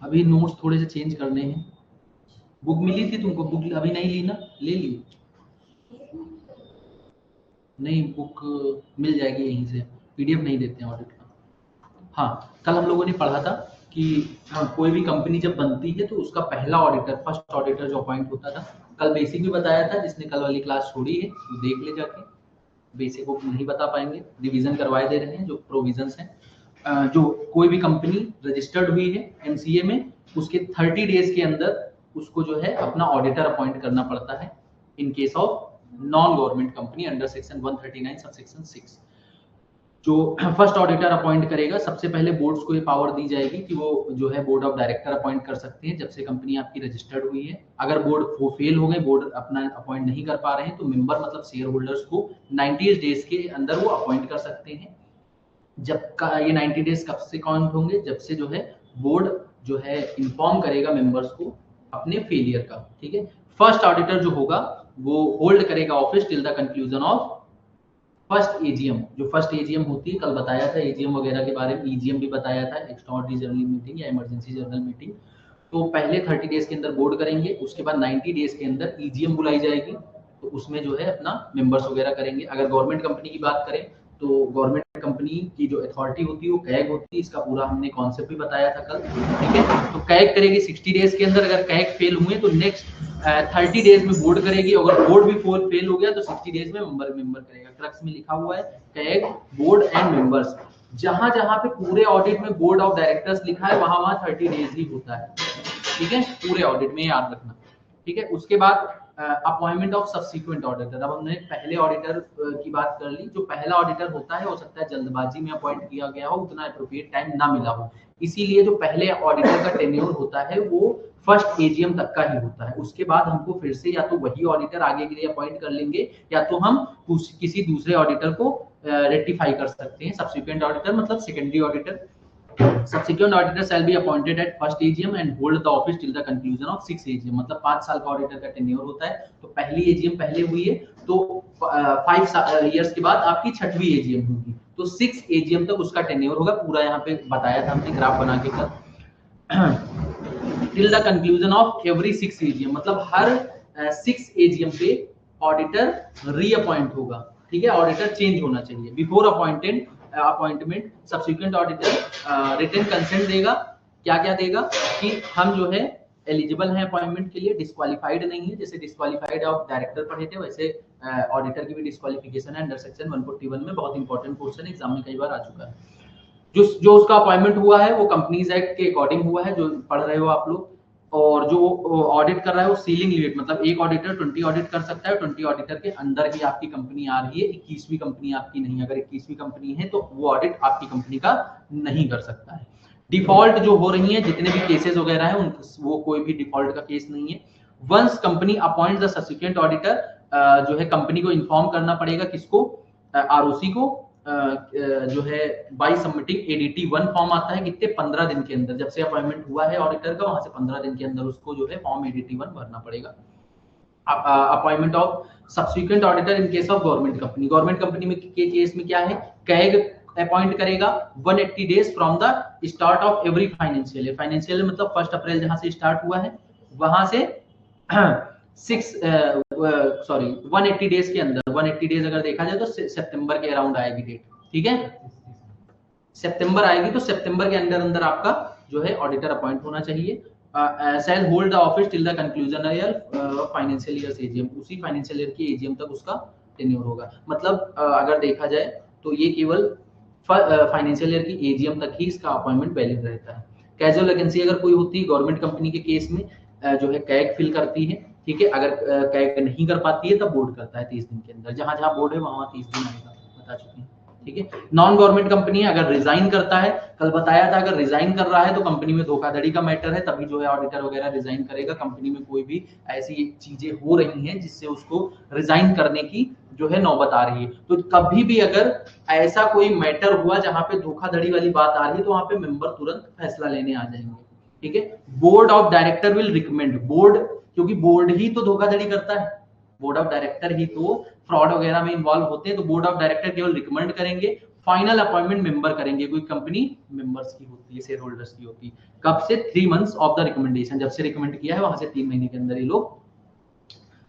अभी नोट्स थोड़े से चेंज करने हैं। बुक मिली थी तुमको? बुक अभी नहीं ली ना? ले ली? नहीं, बुक मिल जाएगी यहीं से, पीडीएफ नहीं देते हैं ऑडिट का। हाँ, कल हम लोगों ने पढ़ा था कि कोई भी कंपनी जब बनती है तो उसका पहला ऑडिटर, फर्स्ट ऑडिटर जो अपॉइंट होता था, कल बेसिक भी बताया था। जिसने कल वाली क्लास छोड़ी है वो देख ले जाके, बेसिक को नहीं बता पाएंगे, रिवीजन करवाए दे रहे हैं जो प्रोविजंस हैं। जो कोई भी कंपनी रजिस्टर्ड हुई है एमसीए में, उसके 30 डेज के अंदर उसको जो है अपना ऑडिटर अपॉइंट करना पड़ता है इन case of non government company under section 139 sub section 6। जो फर्स्ट ऑडिटर अपॉइंट करेगा, सबसे पहले बोर्ड्स को ये पावर दी जाएगी कि वो जो है बोर्ड ऑफ डायरेक्टर अपॉइंट कर सकते हैं जब से कंपनी आपकी रजिस्टर्ड हुई है। अगर बोर्ड वो फेल हो गए, बोर्ड अपना अपॉइंट नहीं कर पा रहे हैं, तो मेंबर मतलब शेयर होल्डर्स को 90 डेज के अंदर वो अपॉइंट कर सकते हैं। जब का ये 90 डेज कब से काउंट होंगे? जब से जो है बोर्ड जो है इन्फॉर्म करेगा मेंबर्स को अपने फेलियर का। ठीक है, फर्स्ट ऑडिटर जो होगा वो होल्ड करेगा office till the conclusion of first AGM. जो फर्स्ट एजीएम होती है, कल बताया था एजीएम वगैरह के बारे में, ईजीएम भी बताया था, एक्स्ट्राऑर्डिनरी जनरल मीटिंग या इमरजेंसी जनरल मीटिंग। तो पहले 30 डेज के अंदर बोर्ड करेंगे, उसके बाद 90 डेज के अंदर ईजीएम बुलाई जाएगी, तो उसमें जो है अपना मेंबर्स वगैरह करेंगे। अगर गवर्नमेंट कंपनी की बात करें तो गवर्नमेंट कंपनी की जो अथॉरिटी होती है वो कैग होती है। इसका पूरा हमने कॉन्सेप्ट भी बताया था कल। ठीक है, तो कैग करेगी 60 डेज के अंदर। अगर कैग फेल हुए तो नेक्स्ट 30 डेज में बोर्ड करेगी। अगर बोर्ड भी फेल हो गया तो 60 डेज में मेंबर करेगा। क्रक्स में लिखा हुआ है कैग, बोर्ड एंड मेंबर्स। जहां जहां पे पूरे ऑडिट में बोर्ड ऑफ डायरेक्टर्स लिखा है वहां वहां 30 डेज ही होता है। ठीक है, पूरे ऑडिट में याद रखना। ठीक है, उसके बाद अपॉइंटमेंट ऑफ सब्सिक्वेंट ऑडिटर। अब हमने पहले ऑडिटर की बात कर ली। जो पहला ऑडिटर होता है हो सकता है जल्दबाजी में अपॉइंट किया गया हो, उतना अप्रोप्रिएट टाइम ना मिला हो, इसीलिए जो पहले ऑडिटर का टेन्योर होता है वो फर्स्ट एजीएम तक का ही होता है। उसके बाद हमको फिर से या तो वही ऑडिटर आगे के लिए अपॉइंट कर लेंगे या तो हम किसी दूसरे ऑडिटर को रेक्टिफाई कर सकते हैं। सब्सिक्वेंट ऑडिटर मतलब secondary auditor. Subsequent auditor shall be appointed at first AGM and hold the office till the conclusion of 6 AGM। मतलब 5 साल का ऑडिटर का टेन्योर होता है। तो पहली एजीएम पहले हुई है तो 5 इयर्स के बाद आपकी 6वीं एजीएम होगी, तो 6 एजीएम तक उसका टेन्योर होगा। पूरा यहाँ पे बताया था हमने ग्राफ बना के कर। Till the conclusion of every 6 AGM, मतलब हर 6 एजीएम पे ऑडिटर रीअपॉइंट होगा। ठीक है, ऑडिटर चेंज होना चाहिए। Before appointment subsequent auditor written consent देगा। क्या क्या देगा कि हम जो है एलिजिबल हैं अपॉइंटमेंट के लिए, डिस्क्वालिफाइड नहीं है। जैसे डिस्क्वालिफाइड ऑफ डायरेक्टर पढ़े थे, वैसे ऑडिटर की भी डिस्क्वालिफिकेशन है अंडर सेक्शन 141 में। बहुत इंपॉर्टेंट क्वेश्चन एग्जाम में कई बार आ चुका है। जो उसका अपॉइंटमेंट हुआ है वो कंपनीज एक्ट के अकॉर्डिंग हुआ है, जो पढ़ रहे हो आप लोग। और जो ऑडिट कर रहा है वो सीलिंग लिमिट, मतलब एक ऑडिटर 20 ऑडिट कर सकता है। 20 ऑडिटर के अंदर ही आपकी कंपनी आ रही है, 21वीं कंपनी आपकी नहीं। अगर 21वीं कंपनी है तो वो ऑडिट आपकी कंपनी का नहीं कर सकता है। डिफॉल्ट जो हो रही है, जितने भी केसेस वगैरह है, वो कोई भी डिफॉल्ट का केस नहीं है। Once company appoint the subsequent auditor, जो है कंपनी को इन्फॉर्म करना पड़ेगा किसको? आरओसी को। जो है बाय सबमिटिंग एडीटी 1 फॉर्म आता है कितने 15 दिन के अंदर। जब से अपॉइंटमेंट हुआ है ऑडिटर का वहां से 15 दिन के अंदर उसको जो है फॉर्म एडीटी 1 भरना पड़ेगा। Appointment of subsequent auditor in case of government company. Government company में के केस में क्या है? कैग अपॉइंट करेगा 180 days from the start of every financial year. Financial मतलब 1 अप्रैल जहां से स्टार्ट हुआ है वहां से 180 डेज के अंदर। 180 डेज अगर देखा जाए तो सितंबर के अराउंड आएगी डेट। ठीक है, सितंबर आएगी तो सितंबर के अंदर अंदर आपका जो है ऑडिटर अपॉइंट होना चाहिए। Shall hold the office till the conclusion financial year AGM. उसी फाइनेंशियल ईयर की एजीएम तक उसका टेन्योर होगा। मतलब अगर देखा जाए तो ये केवल फाइनेंशियल ईयर की एजीएम तक ही इसका अपॉइंटमेंट वैलिड रहता है। कैजुअल वैकेंसी अगर कोई होती है गवर्नमेंट कंपनी के केस में, जो है कैग फिल करती है। ठीक है, अगर कैग नहीं कर पाती है तब बोर्ड करता है 30 दिन के अंदर। जहां जहां बोर्ड है वहां 30 दिन आएगा, बता चुके हैं। ठीक है, नॉन गवर्नमेंट कंपनी अगर रिजाइन करता है, कल बताया था अगर रिजाइन कर रहा है तो कंपनी में धोखाधड़ी का मैटर है, तभी जो है ऑडिटर वगैरह रिजाइन करेगा। कंपनी में कोई भी ऐसी चीजें हो रही हैं जिससे उसको रिजाइन करने की जो है नौबत आ रही है, तो कभी भी अगर ऐसा कोई मैटर हुआ जहां पे धोखाधड़ी वाली बात आ रही है तो वहां पे मेंबर तुरंत फैसला लेने आ जाएंगे। ठीक है, board of director will recommend. Board, क्योंकि बोर्ड ही तो धोखाधड़ी करता है, बोर्ड ऑफ डायरेक्टर ही तो फ्रॉड वगैरह में इन्वॉल्व होते हैं, तो बोर्ड ऑफ डायरेक्टर केवल रिकमेंड करेंगे। फाइनल अपॉइंटमेंट मेंबर करेंगे, कोई कंपनी मेंबर्स की होती है, शेयर होल्डर्स की होती है। कब से? 3 मंथ्स ऑफ द रिकमेंडेशन, जब से रिकमेंड किया है वहां से 3 महीने के अंदर ये लोग।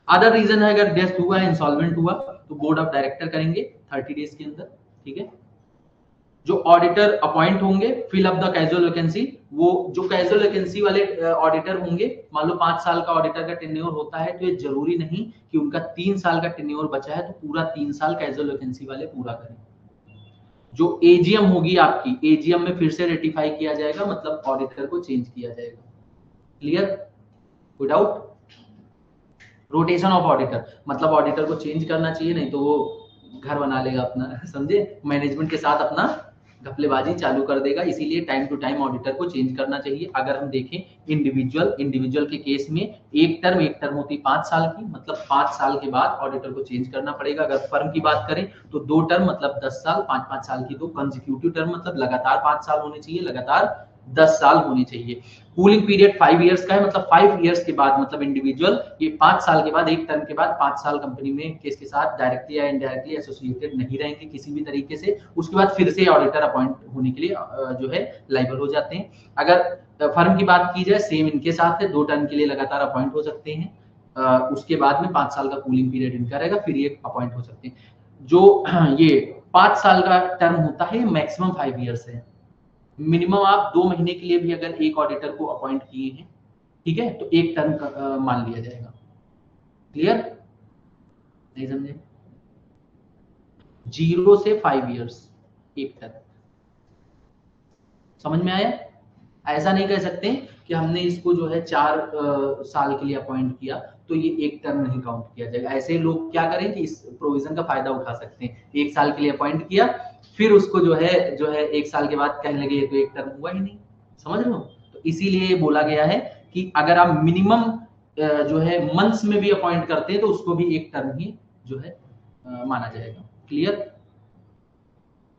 अदर रीजन है, अगर डेथ हुआ है, इंसॉल्वेंट हुआ, तो बोर्ड ऑफ डायरेक्टर करेंगे 30 डेज के अंदर, ठीक है। जो ऑडिटर अपॉइंट होंगे, fill up the casual vacancy, वो जो कैजुअल वैकेंसी वाले ऑडिटर होंगे, मान लो 5 साल का ऑडिटर का टेन्योर होता है, तो ये जरूरी नहीं कि उनका 3 साल का टेन्योर बचा है तो पूरा 3 साल कैजुअल वैकेंसी वाले पूरा करें। जो एजीएम होगी आपकी, एजीएम में फिर से रेटिफाई किया जाएगा, मतलब ऑडिटर को चेंज किया जाएगा। क्लियर? कोई डाउट? रोटेशन ऑफ ऑडिटर, मतलब ऑडिटर को चेंज करना चाहिए, नहीं तो वो घर बना लेगा अपना, समझे, मैनेजमेंट के साथ अपना घपलेबाजी चालू कर देगा। इसीलिए टाइम टू टाइम ऑडिटर को चेंज करना चाहिए। अगर हम देखें इंडिविजुअल के केस में एक टर्म होती है 5 साल की, मतलब 5 साल के बाद ऑडिटर को चेंज करना पड़ेगा। अगर फर्म की बात करें तो 2 टर्म मतलब 10 साल, 5-5 साल की 2 कंसेक्यूटिव टर्म, मतलब लगातार 5 साल होने चाहिए, लगातार 10 साल होनी चाहिए। कूलिंग पीरियड 5 इयर्स का है, मतलब 5 इयर्स के बाद, मतलब इंडिविजुअल ये 5 साल के बाद, एक टर्म के बाद 5 साल कंपनी में किसके साथ डायरेक्टली या इनडायरेक्टली एसोसिएटेड नहीं रहेंगे किसी भी तरीके से। उसके बाद फिर से ऑडिटर अपॉइंट होने के लिए जो है लाइबल हो जाते हैं। अगर फर्म की बात की जाए, सेम इनके साथ है, 2 टर्म के लिए लगातार अपॉइंट हो सकते हैं। उसके बाद में 5 साल का कूलिंग पीरियड इनका रहेगा, फिर ये अपॉइंट हो सकते हैं। जो ये 5 साल का टर्म होता है, मैक्सिमम 5 इयर्स है। मिनिमम आप 2 महीने के लिए भी अगर एक ऑडिटर को अपॉइंट किए हैं, ठीक है, तो एक टर्म मान लिया जाएगा। क्लियर? नहीं समझे? 0 से 5 इयर्स एक टर्म, समझ में आया? ऐसा नहीं कह सकते कि हमने इसको जो है 4 साल के लिए अपॉइंट किया तो ये एक टर्म नहीं काउंट किया जाएगा। ऐसे लोग क्या करें कि इस प्रोविजन का फायदा उठा सकते हैं, 1 साल के लिए अपॉइंट किया, फिर उसको जो है 1 साल के बाद कहने लगे तो एक टर्म हुआ ही नहीं। समझ रहे हो? तो इसीलिए बोला गया है कि अगर आप मिनिमम जो है मंथ्स में भी अपॉइंट करते हैं तो उसको भी एक टर्म ही जो है माना जाएगा। क्लियर?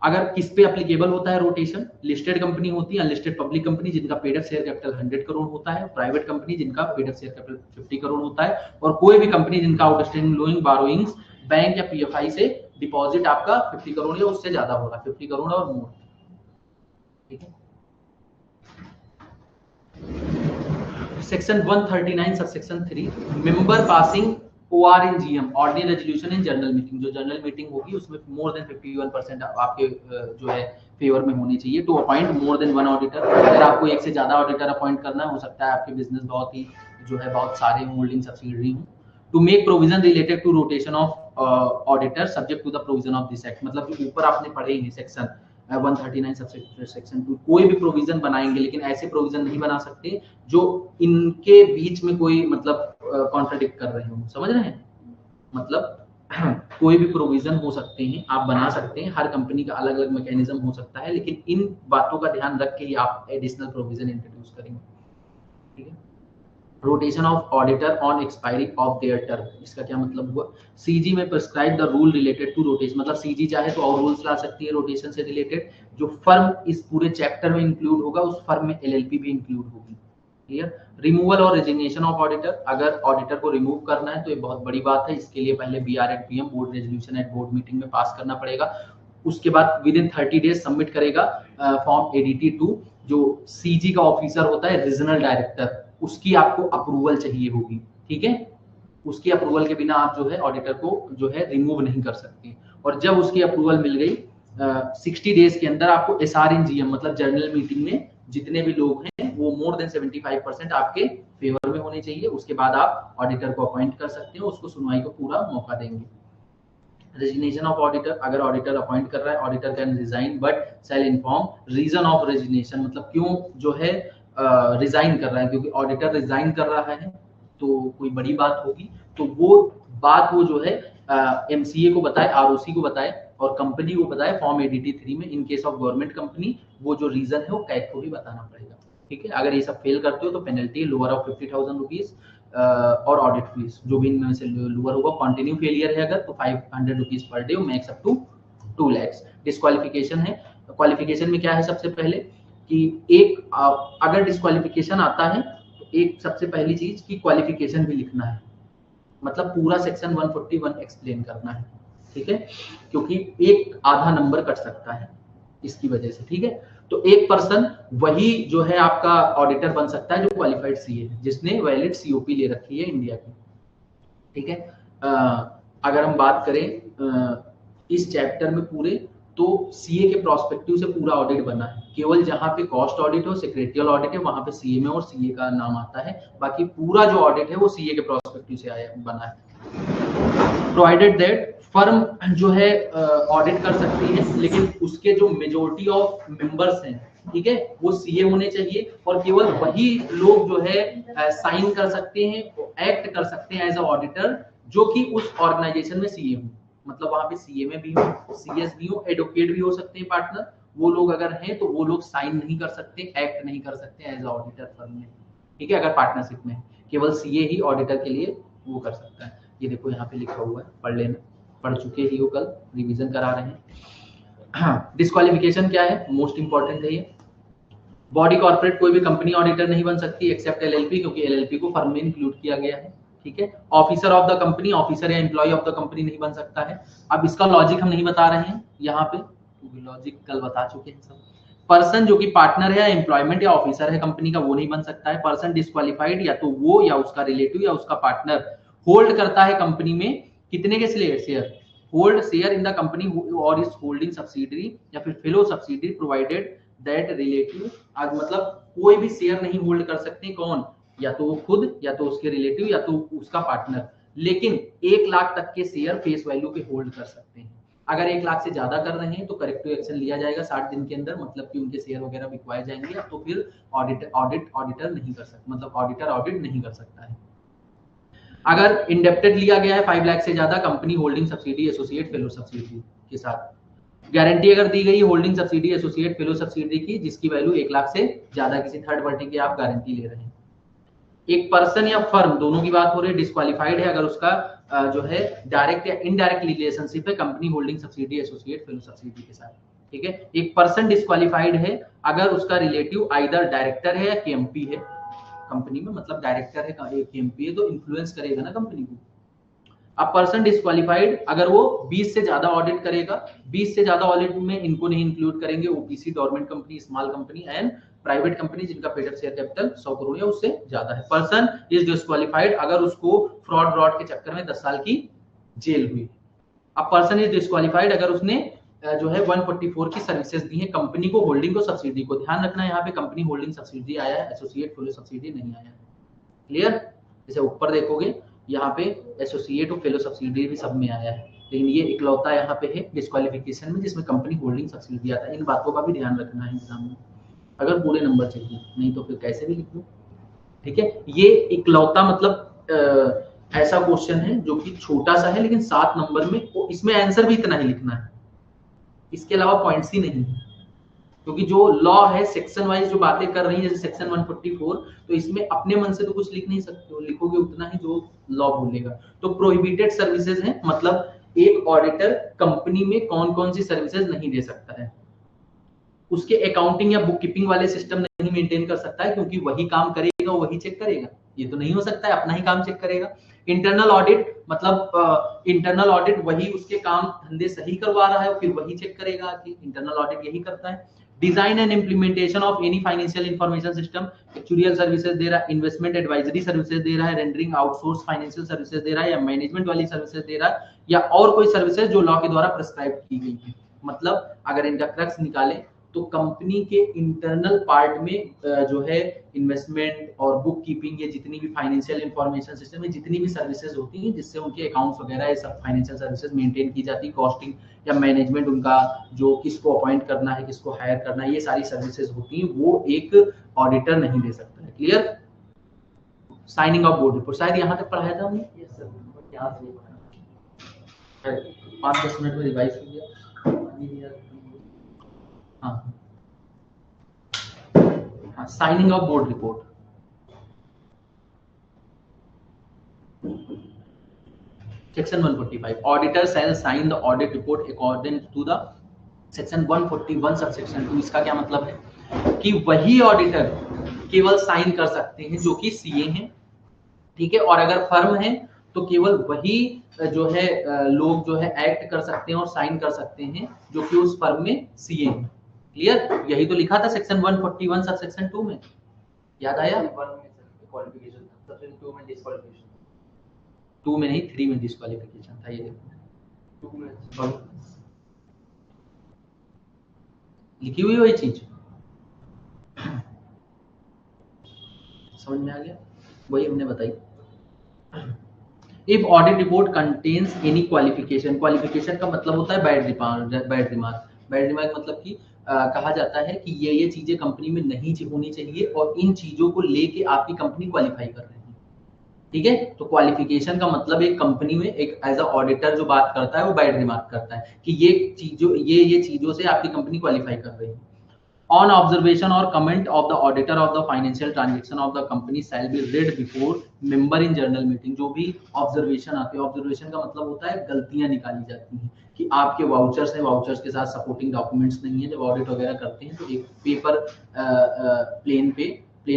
अगर किस पे एप्लीकेबल होता है रोटेशन? लिस्टेड कंपनी होती है, अनलिस्टेड पब्लिक कंपनी जिनका paid up share capital 100 crore होता है, प्राइवेट कंपनी जिनका paid up share capital 50 crore होता है, और कोई भी कंपनी जिनका आउटस्टैंडिंग लोइंग बारोइंग्स बैंक या पीएफआई से डिपॉजिट आपका 50 करोड़ या उससे ज्यादा हो रहा है, 50 करोड़ और मोर। ठीक है। Section 139 subsection 3, member passing OR in GM, ordinary resolution in general meeting, जो जनरल मीटिंग होगी उसमें मोर देन 51% आपके जो है फेवर में होनी चाहिए। To appoint more than 1 auditor, अगर आपको एक से ज्यादा ऑडिटर अपॉइंट करना है, हो सकता है आपके बिजनेस बहुत ही जो है बहुत सारे होल्डिंग सब्सिडरी हो। To make provision related to rotation of auditor subject to the provision of this act, मतलब जो ऊपर आपने पढ़े ही सेक्शन 139 सेक्शन 2, कोई भी प्रोविजन बनाएंगे लेकिन ऐसे प्रोविजन नहीं बना सकते जो इनके बीच में कोई मतलब कॉन्ट्राडिक्ट कर रहे हो। समझ रहे हैं? मतलब कोई भी प्रोविजन हो सकते हैं, आप बना सकते हैं, हर कंपनी का अलग अलग मैकेनिज्म हो सकता है, लेकिन इन बातों का ध्यान रख के ही आप एडिशनल प्रोविजन इंट्रोड्यूस करेंगे। ठीक है। Rotation of auditor on expiry of their term, इसका क्या मतलब हुआ? सीजी में prescribe the rule related to rotation, मतलब सीजी चाहे तो और रूल्स ला सकती है रोटेशन से रिलेटेड। जो फर्म इस पूरे चैप्टर में इंक्लूड होगा उस फर्म में एलएलपी भी इंक्लूड होगी। क्लियर? रिमूवल और रेजिग्नेशन ऑफ ऑडिटर, अगर ऑडिटर को रिमूव करना है तो ये बहुत बड़ी बात है, इसके लिए पहले BR at PM board resolution at board meeting में पास करना पड़ेगा। उसके बाद विद इन 30 डेज सबमिट करेगा फॉर्म एडीटी 2, जो सीजी का ऑफिसर होता है रीजनल डायरेक्टर, उसकी आपको अप्रूवल चाहिए होगी। ठीक है? उसकी अप्रूवल के बिना आप जो है ऑडिटर को जो है रिमूव नहीं कर सकते। और जब उसकी अप्रूवल मिल गई 60 डेज के अंदर आपको एसआर इन जीएम, मतलब जनरल मीटिंग में जितने भी लोग हैं वो मोर देन 75% आपके फेवर में होने चाहिए। उसके बाद आप ऑडिटर को अपॉइंट कर सकते हो, उसको सुनवाई को पूरा मौका देंगे। रेजिग्नेशन ऑफ ऑडिटर, अगर ऑडिटर अपॉइंट कर रहा है, auditor can resign but shall inform reason of resignation, मतलब क्यों जो है रिजाइन कर रहा है, क्योंकि ऑडिटर रिजाइन कर रहा है तो कोई बड़ी बात होगी, तो वो बात वो जो है एमसीए को बताए, आरओसी को बताए और कंपनी को बताए फॉर्म एडीटी 3 में। इन केस ऑफ गवर्नमेंट कंपनी वो जो रीजन है वो कैग को भी बताना पड़ेगा। ठीक है? अगर ये सब फेल करते हो तो पेनल्टी लोअर ऑफ 50,000 रुपीज और ऑडिट फीस जो भी इनमें से लोअर होगा। कंटिन्यू फेलियर है अगर तो 500 rupees per day, max up to 2 lakhs। Disqualification है, क्वालिफिकेशन में क्या है सबसे पहले कि एक अगर डिस्क्वालिफिकेशन आता है तो एक सबसे पहली चीज की क्वालिफिकेशन भी लिखना है, मतलब पूरा सेक्शन 141 एक्सप्लेन करना है। ठीक है, क्योंकि एक आधा नंबर कट सकता है इसकी वजह से, ठीक है। तो एक पर्सन वही जो है आपका ऑडिटर बन सकता है जो क्वालिफाइड सीए है, जिसने वैलिड सीओपी ले रखी है इंडिया की, ठीक है। अगर हम बात करें इस चैप्टर में पूरे, तो सीए के प्रोस्पेक्टिव से पूरा ऑडिट बना है, केवल जहां पे कॉस्ट ऑडिट हो, सेक्रेटरियल ऑडिट है, वहां पे सीए में और सीए का नाम आता है, बाकी पूरा जो ऑडिट है वो सीए के प्रोस्पेक्टिव से आया बना है। प्रोवाइडेड दैट फर्म जो है ऑडिट कर सकती है, लेकिन उसके जो मेजोरिटी ऑफ मेंबर्स हैं, ठीक है, वो सीए होने चाहिए, और केवल वही लोग जो है साइन कर सकते हैं, एक्ट कर सकते हैं एज अ ऑडिटर, जो कि उस ऑर्गेनाइजेशन में सीए हो। मतलब वहां पे सीए में भी हो, सीएस भी हो, एडवोकेट भी हो सकते हैं पार्टनर, वो लोग अगर हैं तो वो लोग साइन नहीं कर सकते, एक्ट नहीं कर सकते एज अ ऑडिटर फर्म में, ठीक है। अगर पार्टनरशिप में केवल सीए ही ऑडिटर के लिए वो कर सकता है। ये देखो यहाँ पे लिखा हुआ है, पढ़ लेना, पढ़ चुके ही हो, कल रिवीजन करा रहे हैं। डिस्क्वालिफिकेशन क्या है, मोस्ट इंपॉर्टेंट है ये। बॉडी कॉर्पोरेट कोई भी कंपनी ऑडिटर नहीं बन सकती एक्सेप्ट एलएलपी, क्योंकि एलएलपी को फर्म में इंक्लूड किया गया है, ठीक है। Officer of the company, officer या एम्प्लॉय ऑफ द कंपनी नहीं बन सकता है। अब इसका लॉजिक हम नहीं बता रहे हैं यहाँ पे, क्योंकि लॉजिक कल बता चुके हैं सब। पर्सन जो कि पार्टनर है या एम्प्लॉयमेंट या ऑफिसर है कंपनी का, वो नहीं बन सकता है। पर्सन डिस्क्वालिफाइड या तो वो या उसका रिलेटिव या उसका पार्टनर होल्ड करता है कंपनी में कितने के share, hold share in the company और इज होल्डिंग सब्सिडरी या फिर fellow subsidiary, provided that relative, मतलब कोई भी शेयर नहीं होल्ड कर सकते, कौन, या तो वो खुद, या तो उसके रिलेटिव, या तो उसका पार्टनर, लेकिन 1 लाख तक के शेयर फेस वैल्यू पे होल्ड कर सकते हैं। अगर 1 लाख से ज्यादा कर रहे हैं तो करेक्टिव एक्शन लिया जाएगा 60 दिन के अंदर, मतलब कि उनके शेयर वगैरह बिकवाए जाएंगे, तो फिर ऑडिटर नहीं कर सकता, मतलब ऑडिटर ऑडिट नहीं कर सकता है। अगर इंडेप्टेड लिया गया है 5 लाख से ज्यादा, company holding subsidy associate fellow subsidy के साथ, गारंटी अगर दी गई holding subsidy associate fellow subsidy की जिसकी वैल्यू 1 लाख से ज्यादा, किसी थर्ड पार्टी की आप गारंटी ले रहे हैं। एक पर्सन या फर्म, दोनों की बात हो रही है, डिस्क्वालिफाइड है अगर उसका जो है डायरेक्ट या इनडायरेक्ट रिलेशनशिप है company holding subsidy associate fellow subsidy के साथ, ठीक है। एक पर्सन डिस्क्वालिफाइड है अगर उसका रिलेटिव आइदर डायरेक्टर है या केएमपी है कंपनी में, मतलब डायरेक्टर है, केएमपी है, तो इन्फ्लुएंस करेगा ना कंपनी को। अब पर्सन डिस्क्वालिफाइड अगर वो 20 से ज्यादा ऑडिट करेगा, 20 से ज्यादा ऑडिट में इनको नहीं इंक्लूड करेंगे, OPC, government company, small company and private company जिनका paid up share capital 100 crore या उससे ज्यादा है। पर्सन इज डिस्क्वालिफाइड अगर उसको फ्रॉड के चक्कर में 10 साल की जेल हुई। अब पर्सन इज डिस्क्वालिफाइड अगर उसने जो है 144 की सर्विसेज दी है कंपनी को, होल्डिंग को, सब्सिडी को। ध्यान रखना यहाँ पे कंपनी होल्डिंग सब्सिडी आया है, एसोसिएट फेलो सब्सिडी नहीं आया है, क्लियर। जैसे ऊपर देखोगे यहाँ पे एसोसिएट और फेलो सब्सिडी भी सब में आया है, लेकिन ये इकलौता यहाँ पे है डिस्क्वालिफिकेशन में जिसमें कंपनी होल्डिंग सब्सिडी आता है। इन बातों का भी ध्यान रखना है एग्जाम में, अगर पूरे नंबर चाहिए, नहीं तो फिर कैसे भी लिख दो, ठीक है। ये इकलौता मतलब ऐसा क्वेश्चन है जो कि छोटा सा है लेकिन 7 नंबर में, इसमें आंसर भी इतना ही लिखना है, इसके अलावा पॉइंट्स ही नहीं है, क्योंकि जो लॉ है सेक्शन वाइज जो बातें कर रही है, जैसे सेक्शन 144, तो इसमें अपने मन से तो कुछ लिख नहीं सकते हो, लिखोगे उतना ही जो लॉ बोलेगा। तो प्रोहिबिटेड सर्विसेज है, मतलब एक ऑडिटर कंपनी में कौन कौन सी सर्विसेज नहीं दे सकता है। उसके अकाउंटिंग या बुक कीपिंग वाले सिस्टम नहीं मेंटेन कर सकता है, क्योंकि वही काम करेगा, वही चेक करेगा, ये तो नहीं हो सकता है अपना ही काम चेक करेगा। इंटरनल ऑडिट मतलब इंटरनल ऑडिट वही उसके काम धंधे सही करवा रहा है, फिर वही चेक करेगा कि इंटरनल ऑडिट यही करता है। Design and implementation of any financial information system, actuarial services दे रहा है, इन्वेस्टमेंट एडवाइजरी सर्विसेज दे रहा है, रेंडरिंग आउटसोर्स फाइनेंशियल सर्विसेज दे रहा है, या मैनेजमेंट वाली सर्विसेज दे रहा है, या और कोई सर्विसेज जो लॉ के द्वारा प्रिस्क्राइब की गई है। मतलब अगर इनका क्रक्स निकाले तो कंपनी के इंटरनल पार्ट में जो है इन्वेस्टमेंट और बुक कीपिंग, ये जितनी भी फाइनेंशियल इंफॉर्मेशन सिस्टम में जितनी भी सर्विसेज होती हैं जिससे उनके अकाउंट्स वगैरह ये सब फाइनेंशियल सर्विसेज मेंटेन की जाती है, कॉस्टिंग या मैनेजमेंट उनका जो किसको अपॉइंट करना है, किसको हायर करना है, ये सारी सर्विसेज होती हैं, वो एक ऑडिटर नहीं दे सकता है, clear. Signing of board report शायद यहाँ तक पढ़ाया था हमने, यस सर, यहाँ से पढ़ाया 5-10 मिनट में रिवाइज हो गया। हाँ, signing of board report, section 145 auditor shall sign the audit report according to the section 141 subsection 2। इसका क्या मतलब है कि वही ऑडिटर केवल साइन कर सकते हैं जो कि सीए हैं, ठीक है। और अगर फर्म है तो केवल वही जो है लोग जो है एक्ट कर सकते हैं और साइन कर सकते हैं जो कि उस फर्म में सीए है। क्लियर? यही तो लिखा था सेक्शन 141 सब सेक्शन 2 में, याद आया? क्वालिफिकेशन सेक्शन 2 में डिस्क्वालिफिकेशन, 2 में नहीं 3 में डिस्क्वालिफिकेशन था, ये देखो 2 में लिखी हुई वही चीज समझ में आ गया? वही हमने बताई। If audit report contains any qualification, qualification का मतलब होता है बैड दिमाग, बैड दिमाग, बैड दिमाग मतलब कि कहा जाता है कि ये चीजें कंपनी में नहीं होनी चाहिए और इन चीजों को लेके आपकी कंपनी क्वालिफाई कर रही है। ठीक है, तो क्वालिफिकेशन का मतलब एक कंपनी में एक एज अ ऑडिटर जो बात करता है वो बैड दिमाग करता है कि ये चीजों से आपकी कंपनी क्वालिफाई कर रही है। On observation or comment of the auditor of the financial transaction of the company shall be read before member in journal meeting। जो भी ऑब्जर्वेशन आते हैं, ऑब्जर्वेशन का मतलब होता है गलतियां निकाली जाती हैं कि आपके वाउचर्स हैं, वाउचर्स के साथ सपोर्टिंग डॉक्यूमेंट्स नहीं है। जब ऑडिट वगैरह करते हैं तो एक पेपर प्लेन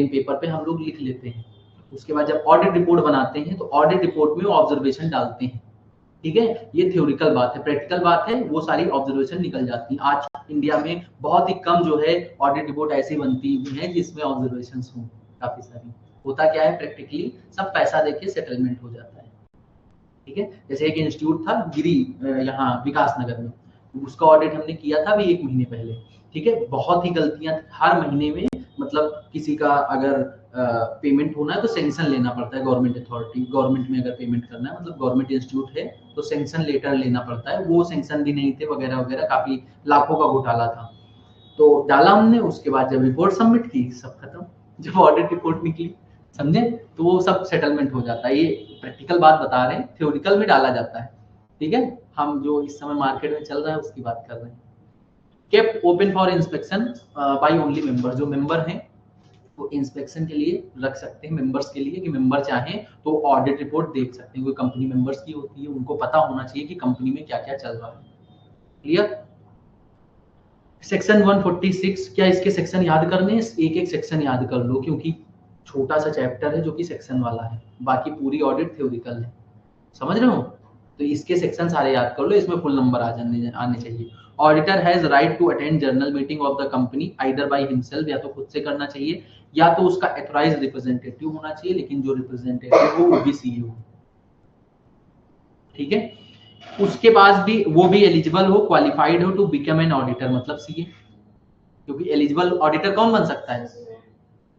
पेपर पे हम लोग लिख लेते हैं। उसके बाद जब ऑडिट रिपोर्ट बनाते हैं तो ऑडिट रिपोर्ट में ऑब्जर्वेशन डालते हैं। ठीक है, ये थ्योरिकल बात है। प्रैक्टिकल बात है वो सारी ऑब्जर्वेशन निकल जाती है। आज इंडिया में बहुत ही कम जो है ऑडिट रिपोर्ट ऐसी बनती है जिसमें ऑब्जर्वेशन हो, काफी सारी। होता क्या है प्रैक्टिकली, सब पैसा देके सेटलमेंट हो जाता है। ठीक है, जैसे एक इंस्टीट्यूट था गिरी यहाँ विकास नगर में, उसका ऑडिट हमने किया था अभी 1 महीने पहले। ठीक है, बहुत ही गलतियां हर महीने में, मतलब किसी का अगर पेमेंट होना है तो सेंक्शन लेना पड़ता है गवर्नमेंट अथॉरिटी, गवर्नमेंट में अगर पेमेंट करना है, मतलब गवर्नमेंट इंस्टीट्यूट है तो सेंक्शन लेटर लेना पड़ता है, वो सेंक्शन भी नहीं थे वगैरह वगैरह, काफी लाखों का घोटाला था। तो डाला हमने, उसके बाद जब रिपोर्ट सबमिट की सब खत्म। जब ऑडिट रिपोर्ट निकली, समझे, तो वो सब सेटलमेंट हो जाता है। ये प्रैक्टिकल बात बता रहे हैं, थ्योरिकल में डाला जाता है। ठीक है, हम जो इस समय मार्केट में चल रहा है उसकी बात कर रहे हैं। Kept open for inspection by only member, जो मेंबर हैं वो इंस्पेक्शन के लिए रख सकते हैं, मेंबर्स के लिए, कि मेंबर चाहें तो ऑडिट रिपोर्ट देख सकते हैं। कोई कंपनी मेंबर्स की होती है, उनको पता होना चाहिए कि कंपनी में क्या क्या चल रहा है। क्लियर? सेक्शन 146, क्या इसके सेक्शन याद करने हैं? एक एक सेक्शन याद कर लो क्योंकि छोटा सा चैप्टर है जो कि सेक्शन वाला है, बाकी पूरी ऑडिट थ्योरिकल है। समझ रहे हो? तो इसके सेक्शन सारे याद कर लो, इसमें फुल नंबर आने चाहिए। Auditor has right to attend general meeting of the company either by himself, या तो खुद से करना चाहिए या तो उसका एथोराइज्ड रिप्रेजेंटेटिव होना चाहिए, लेकिन जो रिप्रेजेंटेटिव हो वो भी सीईओ हो। ठीक है, उसके बाद भी वो भी एलिजिबल हो, क्वालिफाइड हो टू बिकम एन ऑडिटर, मतलब सीए, क्योंकि एलिजिबल ऑडिटर कौन बन सकता है?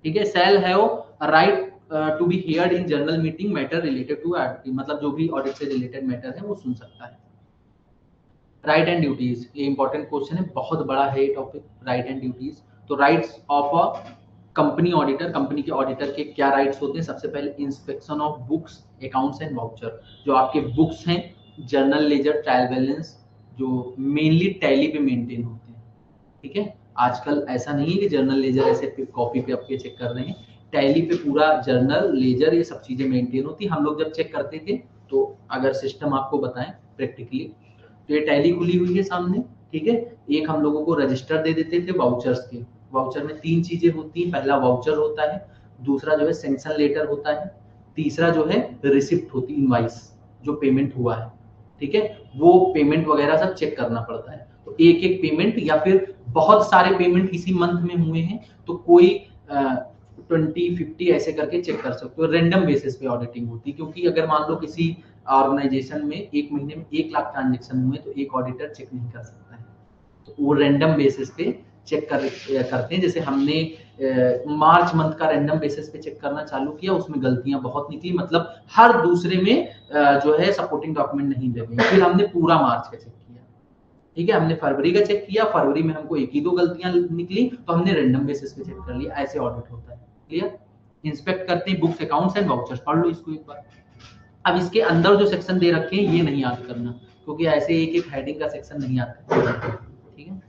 ठीक है, shall have right to be heard in general meeting matter related to audit, मतलब जो भी ऑडिट से रिलेटेड मैटर है वो सुन सकता है। राइट एंड ड्यूटीज, ये इंपॉर्टेंट क्वेश्चन है, बहुत बड़ा है ये टॉपिक, राइट एंड ड्यूटीज। तो rights of a company auditor, company के ऑडिटर के क्या राइट्स होते हैं? सबसे पहले inspection of books, accounts and voucher, जो आपके बुक्स हैं, जर्नल लेजर, ट्रायल बैलेंस, जो मेनली टैली पे मेंटेन होते हैं। ठीक है, आजकल ऐसा नहीं है कि जर्नल लेजर ऐसे कॉपी पे आपके चेक कर रहे हैं, टैली पे पूरा जर्नल लेजर ये सब चीजें मेंटेन होती। हम लोग जब चेक करते थे तो अगर सिस्टम आपको बताएं प्रैक्टिकली, तो ये टैली खुली हुई है सामने। ठीक है, एक हम लोगों को रजिस्टर दे देते थे वाउचर्स के। वाउचर में 3 चीजें होती हैं, पहला वाउचर होता है, दूसरा जो है सेंक्शन लेटर होता है, तीसरा जो है रिसिप्ट होती है, इनवाइस, जो पेमेंट हुआ है। ठीक है, वो पेमेंट वगैरह सब चेक करना पड़ता है। तो एक एक पेमेंट या फिर बहुत सारे पेमेंट किसी मंथ में हुए हैं तो कोई 20-50 ऐसे करके चेक कर सकते हो। रैंडम बेसिस पे ऑडिटिंग होती है, क्योंकि अगर मान लो किसी ऑर्गेनाइजेशन में एक महीने में 1 लाख ट्रांजेक्शन हुए तो एक ऑडिटर चेक नहीं कर सकता है, तो वो रैंडम बेसिस पे चेक करते हैं। जैसे हमने मार्च मंथ का रैंडम बेसिस पे चेक करना चालू किया, उसमें गलतियां बहुत निकली, मतलब हर दूसरे में जो है सपोर्टिंग डॉक्यूमेंट नहीं लगे। फिर हमने पूरा मार्च का चेक किया। ठीक है, हमने फरवरी का चेक किया, फरवरी में हमको 1 ही 2 गलतियां निकली तो हमने रैंडम बेसिस पे चेक कर लिया। ऐसे ऑडिट होता है। क्लियर? इंस्पेक्ट करते हैं बुक्स, अकाउंट्स एंड वाउचर्स, पढ़ लो इसको एक बार। अब इसके अंदर जो सेक्शन दे रखे हैं ये नहीं याद करना, क्योंकि ऐसे एक एक हेडिंग का सेक्शन नहीं याद करना। ठीक है,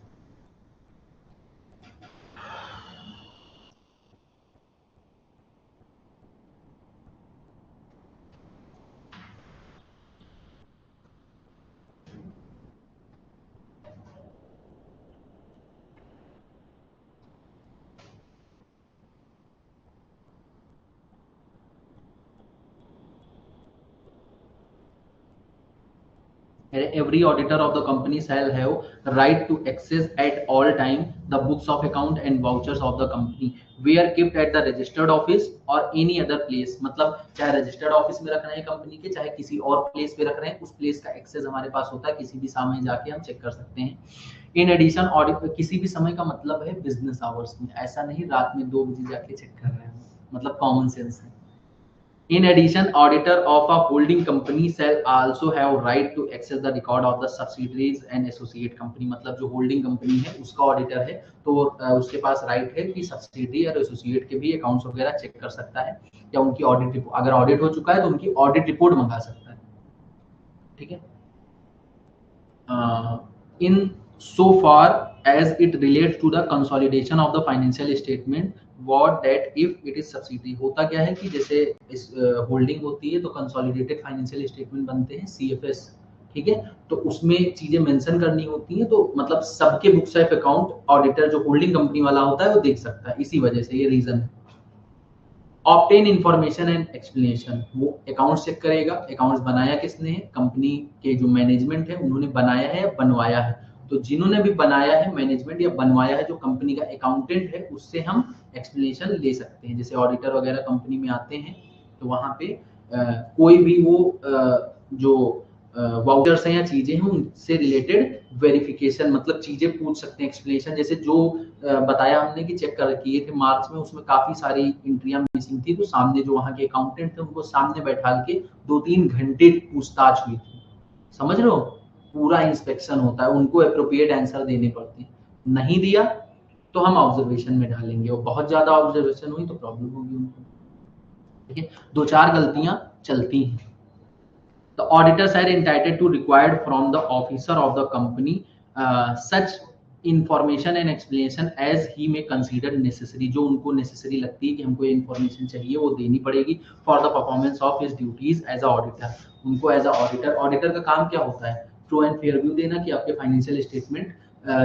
Every auditor of the company shall have right to access at all time the books of account and vouchers of the company were kept at the registered office or any other place. मतलब चाहे registered office में रख रहे हैं company के, चाहे किसी और प्लेस पे रख रहे हैं, उस प्लेस का एक्सेस हमारे पास होता है, किसी भी समय जाके हम चेक कर सकते हैं। इन एडिशन ऑडिट, किसी भी समय का मतलब है बिजनेस आवर्स में, ऐसा नहीं रात में 2 बजे जाके चेक कर रहे हैं, मतलब कॉमन सेंस है। In addition, auditor of a holding company shall also have right to access the record of the subsidiaries and associate company। मतलब जो होल्डिंग कंपनी है उसका ऑडिटर है तो उसके पास राइट है कि सब्सिडी और एसोसिएट के भी अकाउंट्स वगैरह चेक कर सकता है, या उनकी ऑडिट, अगर ऑडिट हो चुका है तो उनकी ऑडिट रिपोर्ट मंगा सकता है। ठीक है। In so far as it relates to the consolidation of the financial statement, what that if it is subsidiary, होता क्या है कि जैसे इस होल्डिंग होती है तो कंसोलिडेटेड फाइनेंशियल स्टेटमेंट बनते हैं CFS, ठीक है, तो उसमें चीजें मेंशन करनी होती हैं, तो मतलब सबके बुक्स ऑफ अकाउंट ऑडिटर जो होल्डिंग कंपनी वाला होता है वो देख सकता है, इसी वजह से ये रीजन है। ऑब्टेन इंफॉर्मेशन एंड एक्सप्लेनेशन, वो अकाउंट्स चेक करेगा, अकाउंट्स बनाया किसने है, कंपनी के जो मैनेजमेंट है उन्होंने बनाया है या बनवाया है, तो जिन्होंने भी बनाया है मैनेजमेंट या बनवाया है जो कंपनी का अकाउंटेंट है, उससे हम एक्सप्लेनेशन ले सकते हैं। जैसे ऑडिटर वगैरह कंपनी में आते हैं तो वहां पे कोई भी वो जो वाउचर्स हैं या चीजें हैं उनसे रिलेटेड वेरिफिकेशन, मतलब चीजें पूछ सकते हैं, एक्सप्लेनेशन। जैसे जो बताया हमने कि चेक कर किए थे मार्च में, उसमें काफी सारी इंट्रियां मिसिंग थी, तो सामने जो वहां के अकाउंटेंट थे उनको सामने बैठा के 2-3 घंटे पूछताछ हुई थी, समझ रहे हो, पूरा इंस्पेक्शन होता है, उनको एप्रोप्रिएट आंसर देने पड़ते हैं, नहीं दिया तो हम ऑब्जर्वेशन में डालेंगे, और बहुत ज्यादा ऑब्जर्वेशन हुई तो प्रॉब्लम होगी उनको। ठीक है, 2-4 गलतियां चलती हैं। The auditors are entitled to required from the officer of the company such information and explanation as he may consider necessary, जो उनको necessary लगती है कि हमको ये information चाहिए वो देनी पड़ेगी for the performance of his duties as a auditor। उनको as a auditor का काम क्या होता है, ट्रू एंड फेयर व्यू देना कि आपके फाइनेंशियल स्टेटमेंट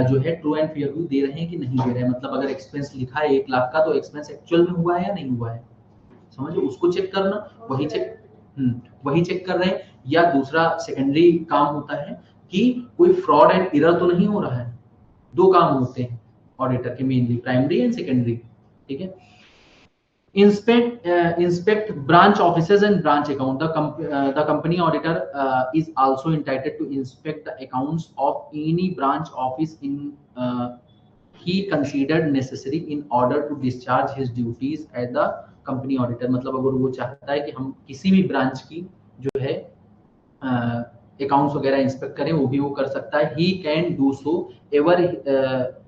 जो है ट्रू एंड फेयर व्यू दे रहे हैं कि नहीं दे रहे हैं, मतलब अगर एक्सपेंस लिखा है 1 लाख का तो एक्सपेंस एक्चुअल में हुआ है या नहीं हुआ है, समझो, उसको चेक करना, वही चेक कर रहे हैं। या दूसरा सेकेंडरी काम होता है कि कोई फ्रॉड एंड एरर तो नहीं हो रहा है, 2 काम होते हैं ऑडिटर के मेनली, प्राइमरी एंड सेकेंडरी। ठीक है, inspect branch offices and branch account, the company auditor is also entitled to inspect the accounts of any branch office in he considered necessary in order to discharge his duties as the company auditor। मतलब अगर वो चाहता है कि हम किसी भी branch की जो है अकाउंट्स वगैरह इंस्पेक्ट करें, वो भी वो कर सकता है। He can do so ever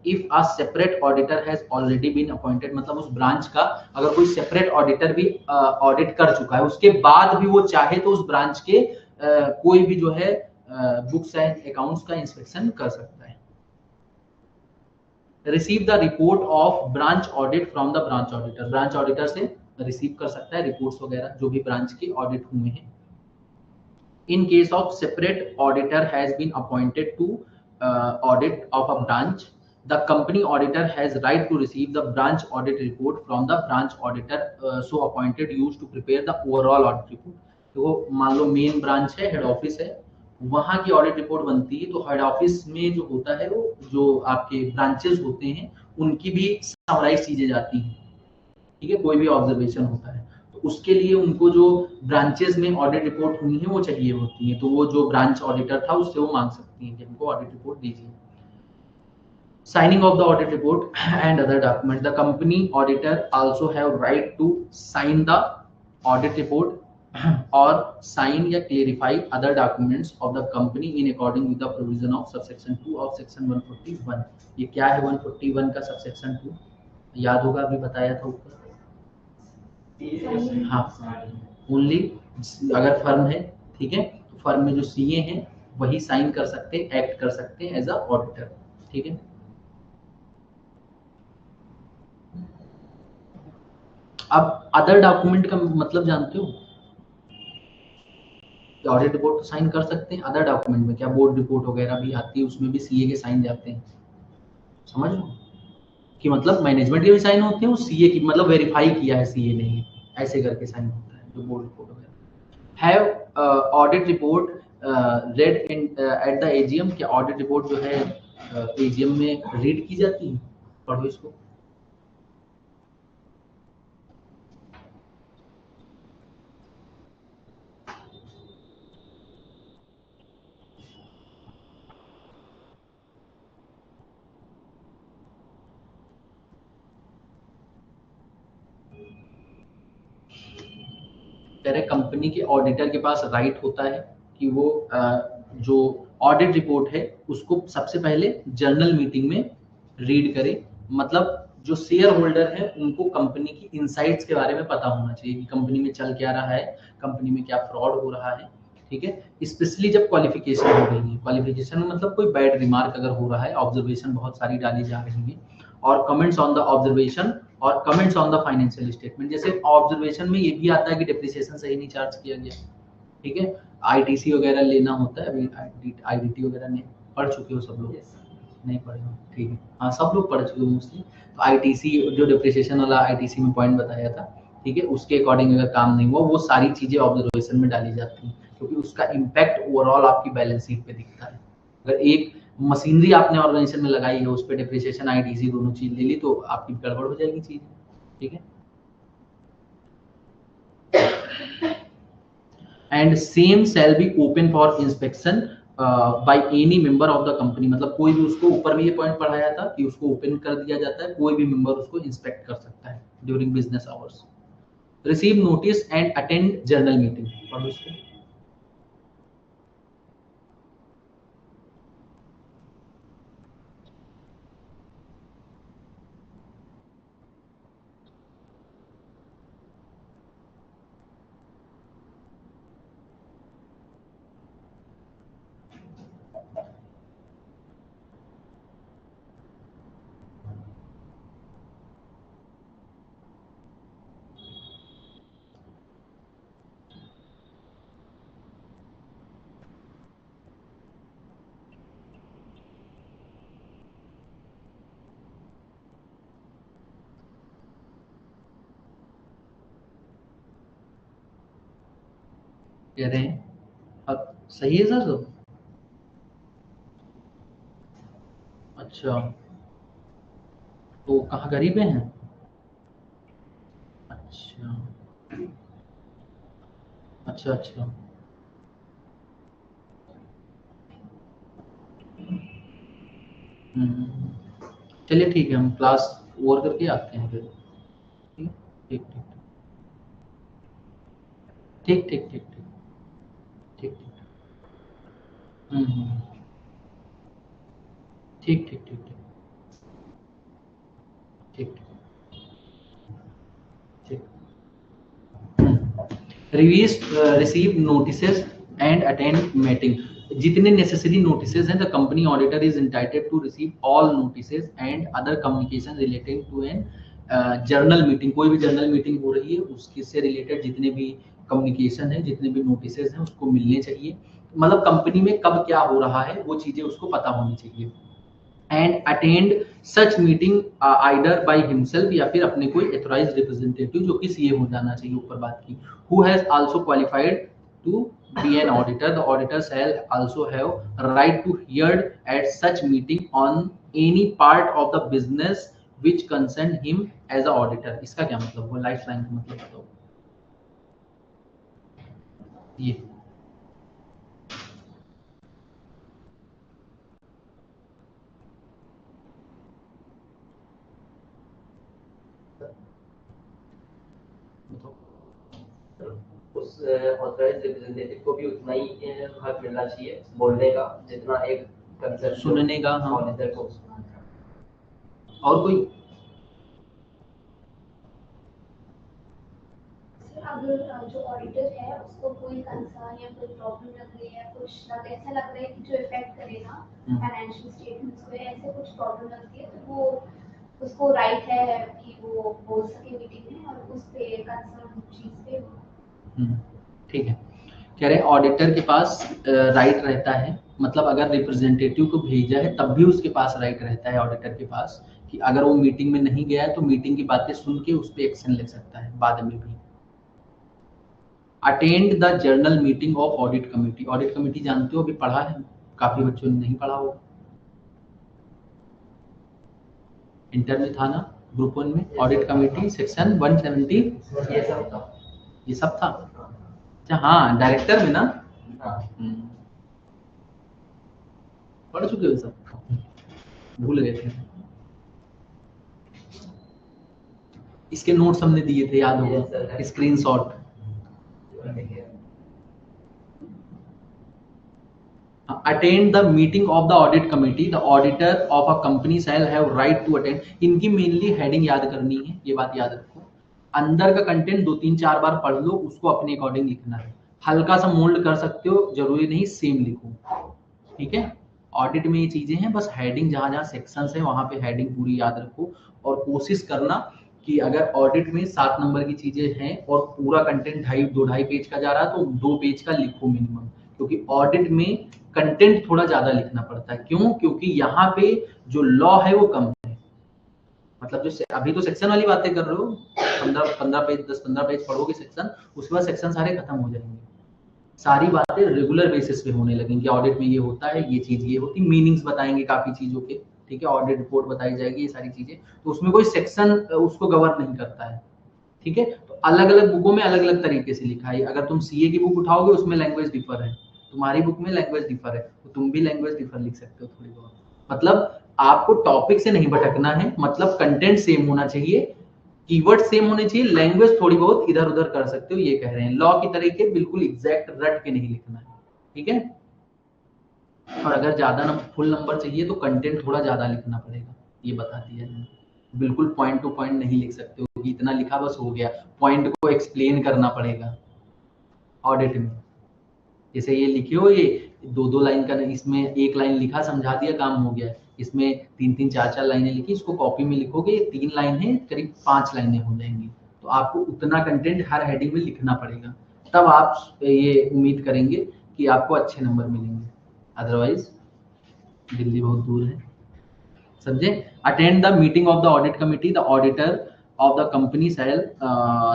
if a separate auditor has already been appointed, मतलब उस ब्रांच का अगर कोई सेपरेट ऑडिटर भी ऑडिट कर चुका है, उसके बाद भी वो चाहे तो उस ब्रांच के कोई भी जो है बुक्स एंड अकाउंट्स का इंस्पेक्शन कर सकता है। Receive the report of branch audit from the branch auditor, branch auditor से रिसीव कर सकता है रिपोर्ट्स वगैरह जो भी ब्रांच के ऑडिट हुए हैं। In case of separate auditor has been appointed to audit of a branch, the company auditor has right to receive the branch audit report from the branch auditor so appointed used to prepare the overall audit report। तो मान लो main branch है, head office है, वहां की audit report बनती है, तो head office में जो होता है वो जो आपके ब्रांचेस होते हैं उनकी भी समराइज चीजें जाती हैं। ठीक है, कोई भी ऑब्जर्वेशन होता है उसके लिए उनको जो ब्रांचेस में ऑडिट रिपोर्ट हुई है वो चाहिए होती है, तो वो जो ब्रांच ऑडिटर था उससे वो मांग सकती हैं कि हमको ऑडिट रिपोर्ट दीजिए। Signing of the audit report and other document, the company auditor also have right to sign the audit report और साइन या clarify other documents of the company in according with the provision of subsection 2 of section 141। ये क्या है 141 का subsection 2, याद होगा, अभी बताया था ऊपर। हाँ, ओनली अगर फर्म है, ठीक है, तो फर्म में जो सीए हैं वही साइन कर सकते हैं, एक्ट कर सकते हैं एज अ ऑडिटर। ठीक है, अब अदर डॉक्यूमेंट का मतलब जानते हो, ऑडिट रिपोर्ट तो साइन कर सकते हैं, अदर डॉक्यूमेंट में क्या बोर्ड रिपोर्ट वगैरह भी आती है, उसमें भी सीए के साइन जाते हैं, समझ लो कि मतलब मैनेजमेंट के भी साइन होते हैं, वो सीए की मतलब वेरीफाई किया है सीए ने, ऐसे करके साइन होता है जो बोर्ड रिपोर्ट वगैरह। Have audit report red at the AGM, क्या ऑडिट रिपोर्ट जो है एजीएम में रीड की जाती है? पढ़ो इसको। कह रहे कंपनी के ऑडिटर के पास राइट होता है कि वो जो ऑडिट रिपोर्ट है उसको सबसे पहले जर्नल मीटिंग में रीड करे। मतलब जो शेयर होल्डर है उनको कंपनी की इनसाइट्स के बारे में पता होना चाहिए कि कंपनी में चल क्या रहा है, कंपनी में क्या फ्रॉड हो रहा है। ठीक है, स्पेशली जब क्वालिफिकेशन हो रही है, क्वालिफिकेशन में मतलब कोई बैड रिमार्क अगर हो रहा है, ऑब्जर्वेशन बहुत सारी डाली जा रही है, और कमेंट्स ऑन द ऑब्जर्वेशन और comments on the financial statement. जैसे ऑब्जर्वेशन में ये भी आता है कि डिप्रिसिएशन सही नहीं चार्ज किया गया। ठीक है, आईटीसी वगैरह लेना होता है, अभी आईडीटी वगैरह नहीं पढ़ चुके हो सब लोग? नहीं पढ़े हो, ठीक है। हाँ, सब लोग पढ़ चुके हो मोस्टली। तो आईटीसी जो डिप्रिसिएशन वाला आईटीसी में पॉइंट बताया था, ठीक है, उसके अकॉर्डिंग अगर काम नहीं हुआ, वो सारी चीजें ऑब्जर्वेशन में डाली जाती हैं, क्योंकि उसका इम्पैक्ट ओवरऑल आपकी बैलेंस शीट पे दिखता है। अगर एक मशीनरी आपने ऑर्गेनाइजेशन में लगाई है, उस पर डिप्रिसिएशन आईटीसी दोनों चीज ले ली, तो आपकी गड़बड़ हो जाएगी चीज। ठीक है, and same shall be open for inspection by any member of the company. मतलब कोई भी उसको, ऊपर में ये पॉइंट पढ़ाया था कि उसको ओपन कर दिया जाता है, कोई भी मेंबर उसको इंस्पेक्ट कर सकता है during business hours. Receive notice and attend general meeting. पढ़ो इसको। कह रहे हैं अब सही है सर? तो अच्छा, तो कहाँ गरीब हैं? अच्छा अच्छा अच्छा। चलिए ठीक है, हम क्लास ओवर करके आते हैं फिर। ठीक ठीक ठीक ठीक ठीक ठीक ठीक ठीक ठीक। हम्म, ठीक ठीक ठीक ठीक ठीक ठीक। Reviews receive notices and attend meeting. जितने नेसेसरी नोटिसेस हैं, the company auditor is entitled to receive all notices and other communication related to an general meeting. कोई भी जर्नल मीटिंग हो रही है उसके से रिलेटेड जितने भी कम्युनिकेशन है, जितने भी नोटिसेस हैं, उसको मिलने चाहिए। मतलब कंपनी में कब क्या हो रहा है वो चीजें उसको पता होनी चाहिए। And attend such meeting आइडर bye himself, या फिर अपने कोई एथोराइज्ड रिप्रेजेंटेटिव जो कि सीए हो जाना चाहिए, ऊपर बात की, who has also qualified to be an auditor. The auditor shall also have right to hear at such meeting on any part of the business which concern him as a auditor. इसका क्या मतलब हुआ? Life line का मतलब बताओ ये। बताओ। उस ऑथराइज्ड रिप्रेजेंटेटिव को भी उतना ही हक मिलना चाहिए बोलने का जितना एक कंसर्न सुनने का, हाँ। ऑडिटर को। और कोई? अगर जो ऑडिटर है उसको कोई कंसर्न या कोई प्रॉब्लम लग रही है, कुछ ऐसा लग रहा है कि जो इफेक्ट करेगा फाइनेंशियल स्टेटमेंट्स को, ऐसे कुछ प्रॉब्लम लगती है, तो वो उसको राइट है कि वो बोल सके मीटिंग में और उस पे कंसर्न चीज पे। ठीक है, कह रहे ऑडिटर के पास राइट रहता है, मतलब अगर रिप्रेजेंटेटिव को भेजा है तब भी उसके पास राइट रहता है ऑडिटर के पास, कि अगर वो मीटिंग में नहीं गया है तो मीटिंग की बातें सुन के उस पर एक्शन ले सकता है बाद में भी। Attend the journal meeting of audit committee. Audit committee जानते हो, अभी पढ़ा है, काफी बच्चों ने नहीं पढ़ा होगा, इंटर में था ना, ग्रुप 1 में ऑडिट कमेटी सेक्शन 170 ये सब था। ये सब था। अच्छा हाँ, डायरेक्टर में ना। हाँ। पढ़ चुके हो सब, भूल गए थे। इसके नोट्स हमने दिए थे, याद होगा, screenshot. Attend the meeting of the audit committee, the auditor of a company shall have right to attend. इनकी मेनली हेडिंग याद करनी है, ये बात याद रखो। अंदर का कंटेंट 2-3-4 बार पढ़ लो, उसको अपने अकॉर्डिंग लिखना है। हल्का सा मोल्ड कर सकते हो, जरूरी नहीं सेम लिखो, ठीक है। ऑडिट में ये चीजें हैं, बस हेडिंग जहां जहां सेक्शंस है वहां पे हेडिंग पूरी याद रखो, और कोशिश करना कि अगर ऑडिट में 7 नंबर की चीजें हैं और पूरा कंटेंट 2.5 पेज का जा रहा है तो 2 पेज का लिखो मिनिमम, क्योंकि ऑडिट में कंटेंट थोड़ा ज्यादा लिखना पड़ता है। क्यों? क्योंकि यहाँ पे जो लॉ है वो कम है। मतलब जो अभी तो सेक्शन वाली बातें कर रहे हो, 15 पेज 10-15 पेज पढ़ोगे सेक्शन, उसके बाद सेक्शन सारे खत्म हो जाएंगे। सारी बातें रेगुलर बेसिस पे होने लगेंगी। ऑडिट में ये होता है, ये चीज ये होती, मीनिंग्स बताएंगे काफी चीजों के, ठीक है। ऑडिट रिपोर्ट बताई जाएगी, ये सारी चीजें, तो उसमें कोई सेक्शन उसको कवर नहीं करता है, ठीक है। तो अलग अलग बुकों में अलग अलग तरीके से लिखा है। अगर तुम सीए की बुक उठाओगे उसमें लैंग्वेज डिफर है, तुम्हारी बुक में लैंग्वेज डिफर है, तो तुम भी लैंग्वेज डिफर लिख सकते हो थोड़ी बहुत। मतलब आपको टॉपिक से नहीं भटकना है, मतलब कंटेंट सेम होना चाहिए, कीवर्ड सेम होने चाहिए, लैंग्वेज थोड़ी बहुत इधर उधर कर सकते हो, ये कह रहे हैं। लॉ की तरीके बिल्कुल एग्जैक्ट रट के नहीं लिखना है, ठीक है। और अगर ज्यादा फुल नंबर चाहिए तो कंटेंट थोड़ा ज्यादा लिखना पड़ेगा, ये बता दिया है। बिल्कुल पॉइंट टू पॉइंट नहीं लिख सकते हो कि इतना लिखा बस हो गया, पॉइंट को एक्सप्लेन करना पड़ेगा ऑडिट में। जैसे ये लिखे हो, ये 2-2 लाइन का, इसमें 1 लाइन लिखा समझा दिया काम हो गया। इसमें 3-3 4-4 लाइनें लिखी, इसको कॉपी में लिखोगे 3 लाइन है, करीब 5 लाइनें हो जाएंगी। तो आपको उतना कंटेंट हर हेडिंग में लिखना पड़ेगा, तब आप ये उम्मीद करेंगे कि आपको अच्छे नंबर मिलेंगे, अदरवाइज दिल्ली बहुत दूर है, समझे। Attend the meeting of the audit committee, the auditor of the company shall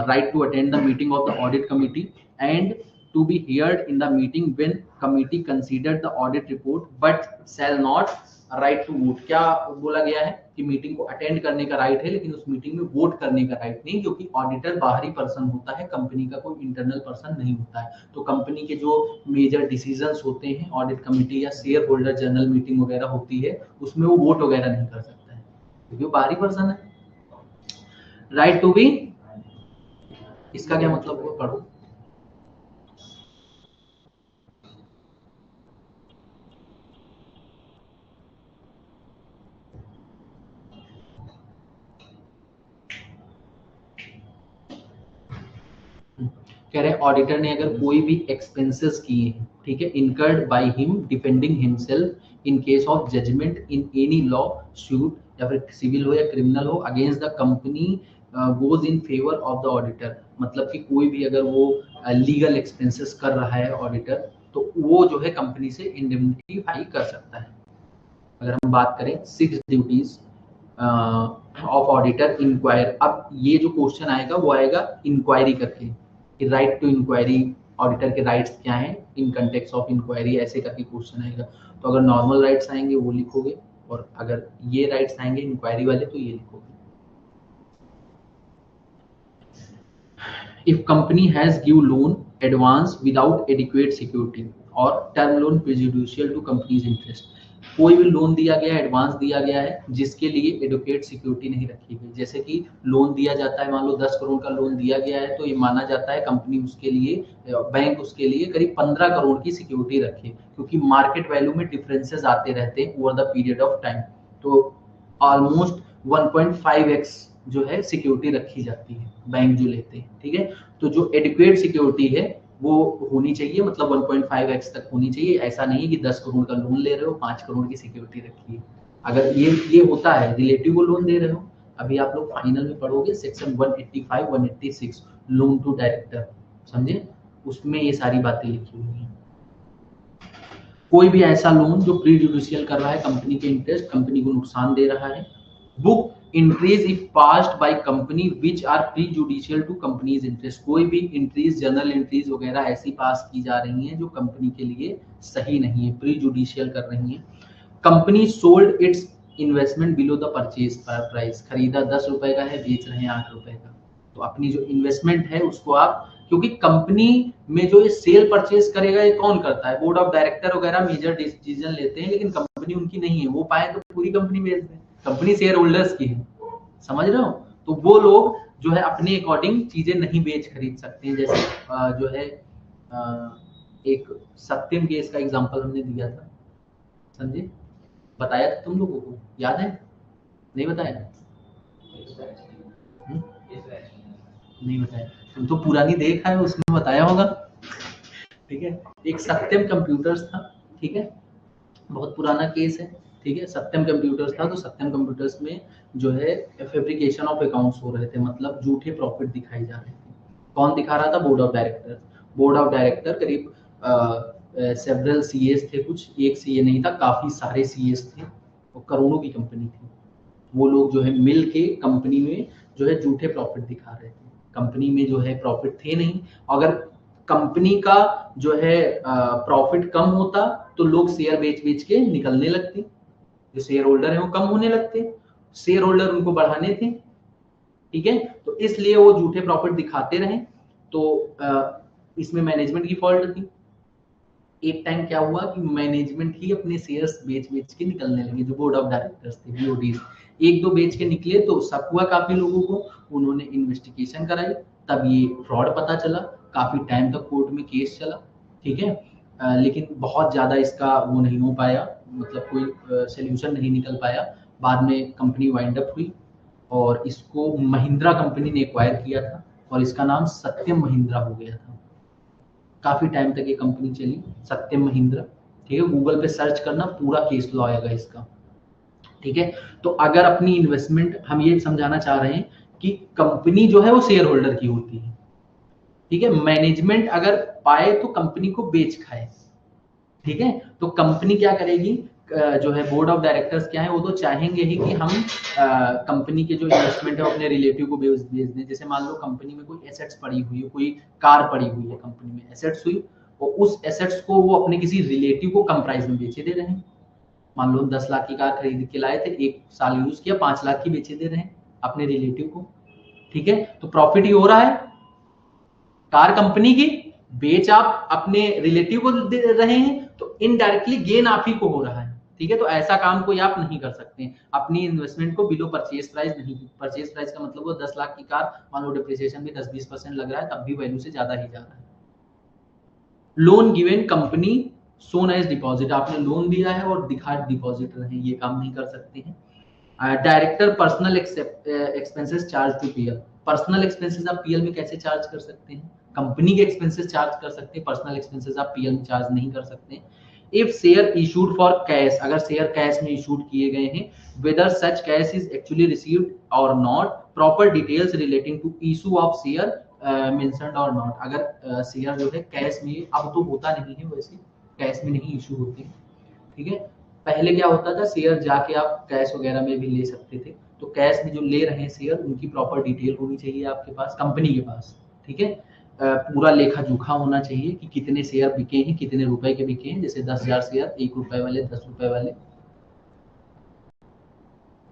right to attend the meeting of the audit committee and to be heard in the meeting when committee considered the audit report but shall not right to vote। क्या बोला गया है कि meeting को attend करने का right है, लेकिन उस मीटिंग में वोट करने का राइट नहीं, क्योंकि ऑडिटर बाहरी पर्सन होता है, कंपनी का कोई इंटरनल पर्सन नहीं होता है। तो कंपनी के जो मेजर डिसीजंस होते हैं ऑडिट कमिटी या शेयर होल्डर जनरल मीटिंग वगैरह होती है, उसमें वो वोट वगैरह नहीं कर सकता है, क्योंकि वो बाहरी पर्सन है। राइट टू बी, इसका क्या मतलब हुआ, पढ़ो। कह रहे ऑडिटर ने अगर कोई भी एक्सपेंसेस किए हैं, ठीक है, incurred by him defending himself in case of judgment in any law suit, या फिर सिविल हो या क्रिमिनल हो, against the company goes in favour of the auditor. मतलब कि कोई भी अगर वो लीगल एक्सपेंसेस कर रहा है ऑडिटर, तो वो जो है कंपनी से इंडेमनिटी फाइल कर सकता है। अगर हम बात करें 6 ड्यूटीज ऑफ ऑडिटर, इंक्वायर। अब ये जो क्वेश्चन आएगा वो आएगा इंक्वायरी करके, राइट टू इंक्वायरी, ऑडिटर के राइट्स क्या हैं इन कंटेक्स्ट ऑफ इंक्वायरी, ऐसे करके क्वेश्चन आएगा। तो अगर नॉर्मल राइट्स आएंगे वो लिखोगे, और अगर ये राइट्स आएंगे इंक्वायरी वाले तो ये लिखोगे। If company has give loan advance without adequate security और term loan prejudicial to company's interest, कोई भी लोन दिया गया है, एडवांस दिया गया है, जिसके लिए एडुकेट सिक्योरिटी नहीं रखी गई। जैसे कि लोन दिया जाता है, मान लो 10 करोड़ का लोन दिया गया है, तो ये माना जाता है कंपनी उसके लिए, बैंक उसके लिए करीब 15 करोड़ की सिक्योरिटी रखे, क्योंकि मार्केट वैल्यू में डिफरेंसेस आते रहते हैं over the period of time. तो ऑलमोस्ट 1.5x जो है सिक्योरिटी रखी जाती है बैंक जो लेते हैं, ठीक है। तो जो एडिक्वेट सिक्योरिटी है वो होनी चाहिए, मतलब 1.5x तक होनी चाहिए। ऐसा नहीं है कि 10 करोड़ का लोन ले रहे हो 5 करोड़ की सिक्योरिटी रखी है। अगर ये होता है, रिलेटिव को लोन दे रहे हो, अभी आप लोग फाइनल में पढ़ोगे सेक्शन 185 186 लोन टू डायरेक्टर, समझे, उसमें ये सारी बातें लिखी हुई हैं। कोई भी ऐसा लोन जो प्री जुडिशियल कर रहा है कंपनी के इंटरेस्ट, कंपनी को नुकसान दे रहा है, book entries if passed by company which are prejudicial to company's interest. कोई भी इंट्रीज, जर्नल इंट्रीज वगैरह ऐसी पास की जा रही हैं जो कंपनी के लिए सही नहीं है, प्री जुडिशियल कर रही हैं। Company sold it's investment below the purchase price. खरीदा 10 रुपए का है, बेच रहे हैं 8 रुपए का। तो अपनी जो इन्वेस्टमेंट है उसको आप, क्योंकि कंपनी में जो ये सेल परचेज करेगा ये कौन करता है, बोर्ड ऑफ डायरेक्टर वगैरह मेजर डिसीजन लेते हैं, लेकिन कंपनी उनकी नहीं है। वो पाए तो पूरी कंपनी बेच दें, कंपनी शेयर होल्डर्स की है, समझ रहे हो। तो वो लोग जो है अपने अकॉर्डिंग चीजें नहीं बेच खरीद सकते हैं। जैसे जो है एक सत्यम केस का एग्जांपल हमने दिया था, संजय बताया था तुम लोगों को, याद है? नहीं बताया? नहीं बताया, तुम तो पुरानी देखा है, उसमें बताया होगा। ठीक है, एक सत्यम कंप्यूटर्स था, ठीक है, बहुत पुराना केस है, ठीक है। सत्यम कंप्यूटर्स था, तो सत्यम कंप्यूटर्स में जो है फैब्रिकेशन ऑफ अकाउंट्स हो रहे थे, मतलब झूठे प्रॉफिट दिखाई जा रहे थे। कौन दिखा रहा था? Board of director. Board of director करीब सेवरल सीएस थे, कुछ एक सीए नहीं था, काफी सारे सीएस थे, और करोड़ों की कंपनी थी। वो लोग जो है मिल के कंपनी में जो है झूठे प्रॉफिट दिखा रहे थे। कंपनी में जो है प्रॉफिट थे नहीं। अगर कंपनी का जो है प्रॉफिट कम होता तो लोग शेयर बेच बेच के निकलने लगते, जो शेयर होल्डर है वो कम होने लगते, शेयर होल्डर उनको बढ़ाने थे, ठीक है। तो इसलिए वो झूठे प्रॉफिट दिखाते रहे। तो इसमें मैनेजमेंट की फॉल्ट थी। एक टाइम क्या हुआ कि मैनेजमेंट ही अपने शेयर्स बेच बेच के निकलने लगे, जो बोर्ड ऑफ डायरेक्टर्स थे, बीओडीज, एक दो बेच के निकले तो शक हुआ काफी लोगों को, उन्होंने इन्वेस्टिगेशन कराई, तब ये फ्रॉड पता चला। काफी टाइम तक कोर्ट में केस चला, ठीक है, लेकिन बहुत ज्यादा इसका वो नहीं हो पाया, मतलब कोई सोल्यूशन नहीं निकल पाया। बाद में कंपनी वाइंड अप हुई और इसको महिंद्रा कंपनी ने एक्वायर किया था और इसका नाम सत्यम महिंद्रा हो गया था। काफी टाइम तक ये कंपनी चली, सत्यम महिंद्रा, ठीक है। गूगल पे सर्च करना, पूरा केस लॉ आएगा इसका, ठीक है। तो अगर अपनी इन्वेस्टमेंट, हम ये समझाना चाह रहे हैं कि कंपनी जो है वो शेयर होल्डर की होती है, ठीक है। मैनेजमेंट अगर पाए तो कंपनी को बेच खाए, ठीक है। तो कंपनी क्या करेगी, जो है बोर्ड ऑफ डायरेक्टर्स क्या है, वो तो चाहेंगे ही कि हम कंपनी के जो इन्वेस्टमेंट है अपने रिलेटिव को बेच दें। जैसे मान लो कंपनी में कोई एसेट्स पड़ी हुई है, कोई कार पड़ी हुई है, कंपनी में एसेट्स हुई, और उस एसेट्स को वो अपने किसी रिलेटिव को कम प्राइस में बेचे दे रहे हैं। मान लो 10 लाख की कार खरीद के लाए थे, 1 साल यूज किया, 5 लाख की बेचे दे रहे हैं अपने रिलेटिव को, ठीक है। तो प्रॉफिट ही हो रहा है कार कंपनी की, बेच आप अपने रिलेटिव को दे रहे हैं, तो इनडायरेक्टली गेन आप ही को हो रहा है, ठीक है। तो ऐसा काम कोई आप नहीं कर सकते, अपनी इन्वेस्टमेंट को बिलो परचेज प्राइस नहीं। परचेज प्राइस का मतलब वो 10 लाख की कार, मान लो डिप्रिसिएशन भी 10-20% लग रहा है, तब भी वैल्यू से ज्यादा ही जा रहा है। Loan given company soon as deposit, आपने लोन दिया है और दिखा डिपॉजिट रहे, ये काम नहीं कर सकते हैं। Director personal expenses charge to PL, personal expenses आप पीएल में कैसे चार्ज कर सकते हैं? कंपनी के एक्सपेंसेस चार्ज कर सकते हैं, पर्सनल एक्सपेंसेस आप पीएल में चार्ज नहीं कर सकते। If share issued for cash, अगर शेयर कैश में इशूड किए गए हैं, whether such cash is actually received और not, proper details relating to issue of share mentioned और नॉट। अगर शेयर जो है कैश में, अब तो होता नहीं है वैसे, कैश में नहीं इशू होते, ठीक है। पहले क्या होता था, शेयर जाके आप कैश वगैरह में भी ले सकते थे। तो कैश में जो ले रहे हैं शेयर, उनकी प्रॉपर डिटेल होनी चाहिए आपके पास, कंपनी के पास, ठीक है। पूरा लेखा जोखा होना चाहिए कि कितने शेयर बिके हैं, कितने रुपए के बिके हैं। जैसे 10,000 शेयर, 1 रुपए वाले, 10 रुपए वाले।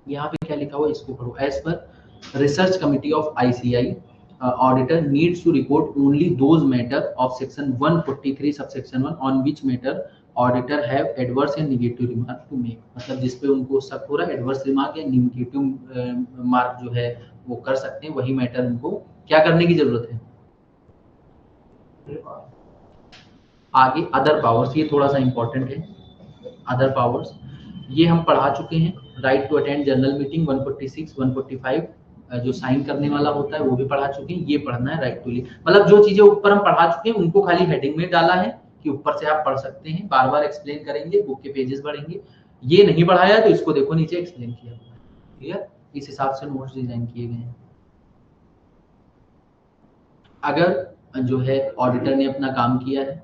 यहाँ पे क्या लिखा हुआ, इसको पढ़ो। As per research committee of ICI, auditor needs to report only those matter of section 143 subsection 1 on which matter auditor have adverse and negative remark to make। मतलब जिस पे उनको शक हो रहा है, एडवर्स रिमार्क या नेगेटिव मार्क जो है वो कर सकते हैं, वही मैटर उनको क्या करने की जरूरत है। आगे अदर पावर्स, ये थोड़ा सा इंपॉर्टेंट है। अदर पावर्स ये हम पढ़ा चुके हैं। Right to attend general meeting 146 145 जो साइन करने वाला होता है वो भी पढ़ा चुके हैं। ये पढ़ना है राइट टू लीव, मतलब जो चीजें ऊपर हम पढ़ा चुके हैं उनको खाली हेडिंग में डाला है कि ऊपर से आप पढ़ सकते हैं, बार बार एक्सप्लेन करेंगे, बुक के पेजेस बढ़ेंगे। ये नहीं पढ़ाया तो इसको देखो, नीचे एक्सप्लेन किया हुआ है, ठीक है। इस हिसाब से नोट्स डिजाइन किए गए हैं। अगर जो है ऑडिटर ने अपना काम किया है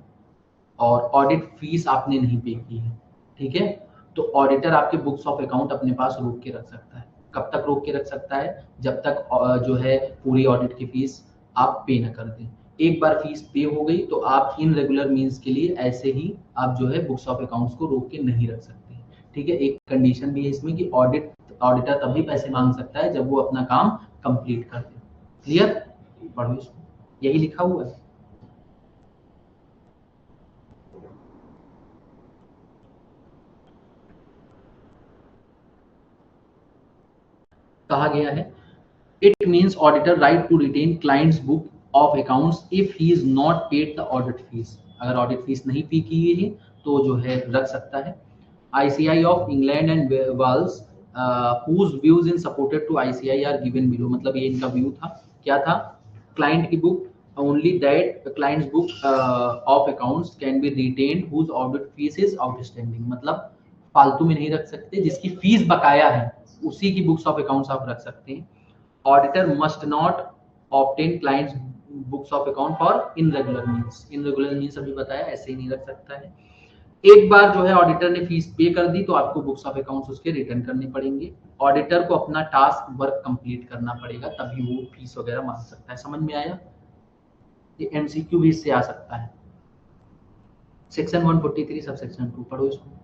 और ऑडिट फीस आपने नहीं पे की है, ठीक है, तो ऑडिटर आपके बुक्स ऑफ अकाउंट अपने पास रोक के रख सकता है। कब तक रोक के रख सकता है? जब तक जो है पूरी ऑडिट की फीस आप पे न कर दें। एक बार फीस पे हो गई तो आप इन रेगुलर मीन्स के लिए ऐसे ही आप जो है बुक्स ऑफ अकाउंट्स को रोक के नहीं रख सकते। ठीक है, एक कंडीशन भी है इसमें कि ऑडिटर तभी पैसे मांग सकता है जब वो अपना काम कंप्लीट कर दे। क्लियर? पढ़ो इसको, यही लिखा हुआ है। कहा गया है it means auditor right to retain clients book of accounts if he is not paid the audit fees. अगर ऑडिट फीस नहीं पे की है तो जो है रख सकता है। ICI of England and Wales whose views in supported to ICI are given below। मतलब ये इनका व्यू था, क्या था? क्लाइंट की book only that client's book of accounts can be retained whose audit fees is outstanding। मतलब फालतू में नहीं रख सकते, जिसकी फीस बकाया है उसी की बुक्स ऑफ अकाउंट्स आप रख सकते हैं। Auditor must not obtain clients books of account for irregular means. Irregular means अभी बताया, ऐसे ही नहीं रख सकता है। एक बार जो है ऑडिटर ने फीस पे कर दी तो आपको बुक्स ऑफ अकाउंट्स उसके रिटर्न करने पड़ेंगे। ऑडिटर को अपना टास्क वर्क कंप्लीट करना पड़ेगा, तभी वो फीस वगैरह मांग सकता है। समझ में आया? ये MCQ भी इससे आ सकता है। सेक्शन 143 सब सेक्शन 2 पढ़ो इसको।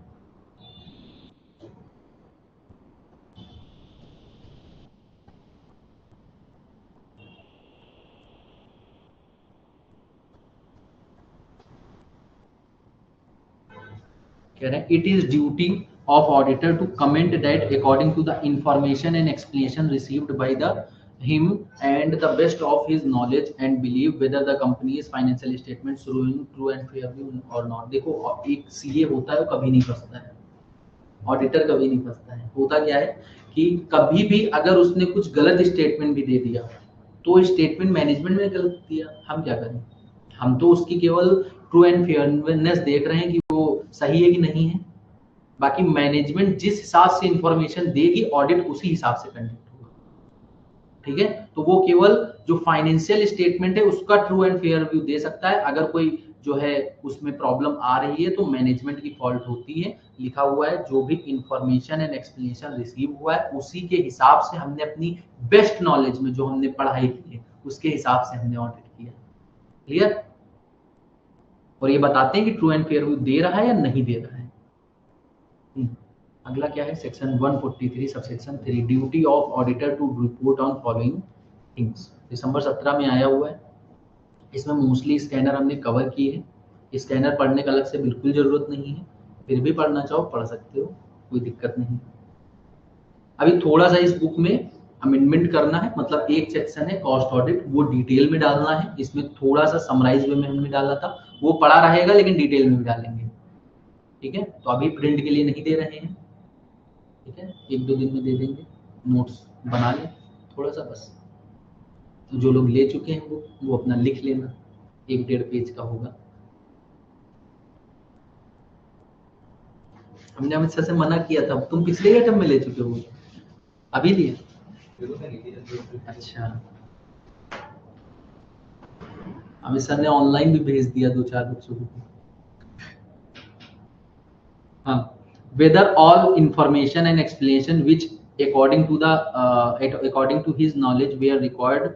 कह रहे हैं it is duty of auditor to comment that according to the information and explanation received by him and the best of his knowledge and belief whether the company's financial statements showing true and fair or not। देखो एक CA होता है वो कभी नहीं फंसता है, auditor कभी नहीं फंसता है। होता क्या है कि कभी भी अगर उसने कुछ गलत स्टेटमेंट भी दे दिया तो स्टेटमेंट मैनेजमेंट ने गलत दिया, हम क्या करें? हम तो उसकी केवल ट्रू एंड फेयरनेस देख रहे हैं कि वो सही है कि नहीं है। बाकी मैनेजमेंट जिस हिसाब से इंफॉर्मेशन देगी ऑडिट उसी हिसाब से कंडक्ट होगा। ठीक है, तो वो केवल जो फाइनेंशियल स्टेटमेंट है उसका ट्रू एंड फेयर व्यू दे सकता है। अगर कोई जो है उसमें प्रॉब्लम आ रही है तो मैनेजमेंट की फॉल्ट होती है। लिखा हुआ है जो भी इंफॉर्मेशन एंड एक्सप्लेनेशन रिसीव हुआ है उसी के हिसाब से हमने अपनी बेस्ट नॉलेज में जो हमने पढ़ाई की है उसके हिसाब से हमने ऑडिट किया। क्लियर? और ये बताते हैं कि ट्रू एंड फेयर व्यू दे रहा है या नहीं दे रहा है। अगला क्या है? Section 143 subsection 3 duty of auditor to report on following things. दिसंबर 17 में आया हुआ है। इसमें मोस्टली स्कैनर हमने कवर किए हैं। स्कैनर पढ़ने का अलग से बिल्कुल जरूरत नहीं है, फिर भी पढ़ना चाहो पढ़ सकते हो, कोई दिक्कत नहीं। अभी थोड़ा सा इस बुक में अमेंडमेंट करना है, मतलब एक सेक्शन है कॉस्ट ऑडिट, वो डिटेल में डालना है। इसमें थोड़ा सा समराइज वे में हमने डाला था, वो पढ़ा रहेगा लेकिन डिटेल में भी डालेंगे। ठीक है, तो अभी प्रिंट के लिए नहीं दे रहे हैं। ठीक है, 1-2 दिन में दे देंगे। नोट्स बना लें थोड़ा सा बस। तो जो लोग ले चुके हैं वो अपना लिख लेना, 1-1.5 पेज का होगा। हमने अमित सर से मना किया था, तुम पिछले आइटम में ले चुके हो, अभी लिए? अच्छा, अमित सर ने ऑनलाइन भी भेज दिया 2-4 बच्चों को। हाँ, whether all information and explanation which according to his knowledge were required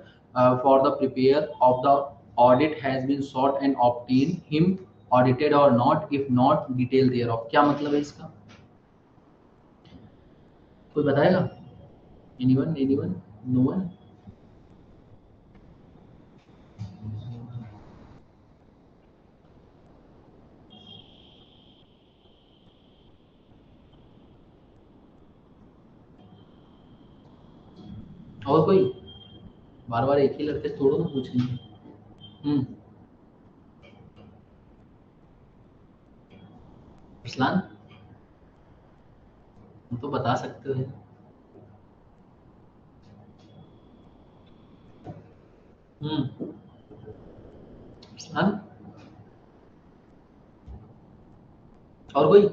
for the prepare of the audit has been sought and obtained him audited or not, if not detail thereof। क्या मतलब है इसका? कोई बताएगा? anyone no one? और कोई? बार बार एक ही लड़के छोड़ो ना पूछने। अरसलान तुम तो बता सकते हो। अरसलान और कोई?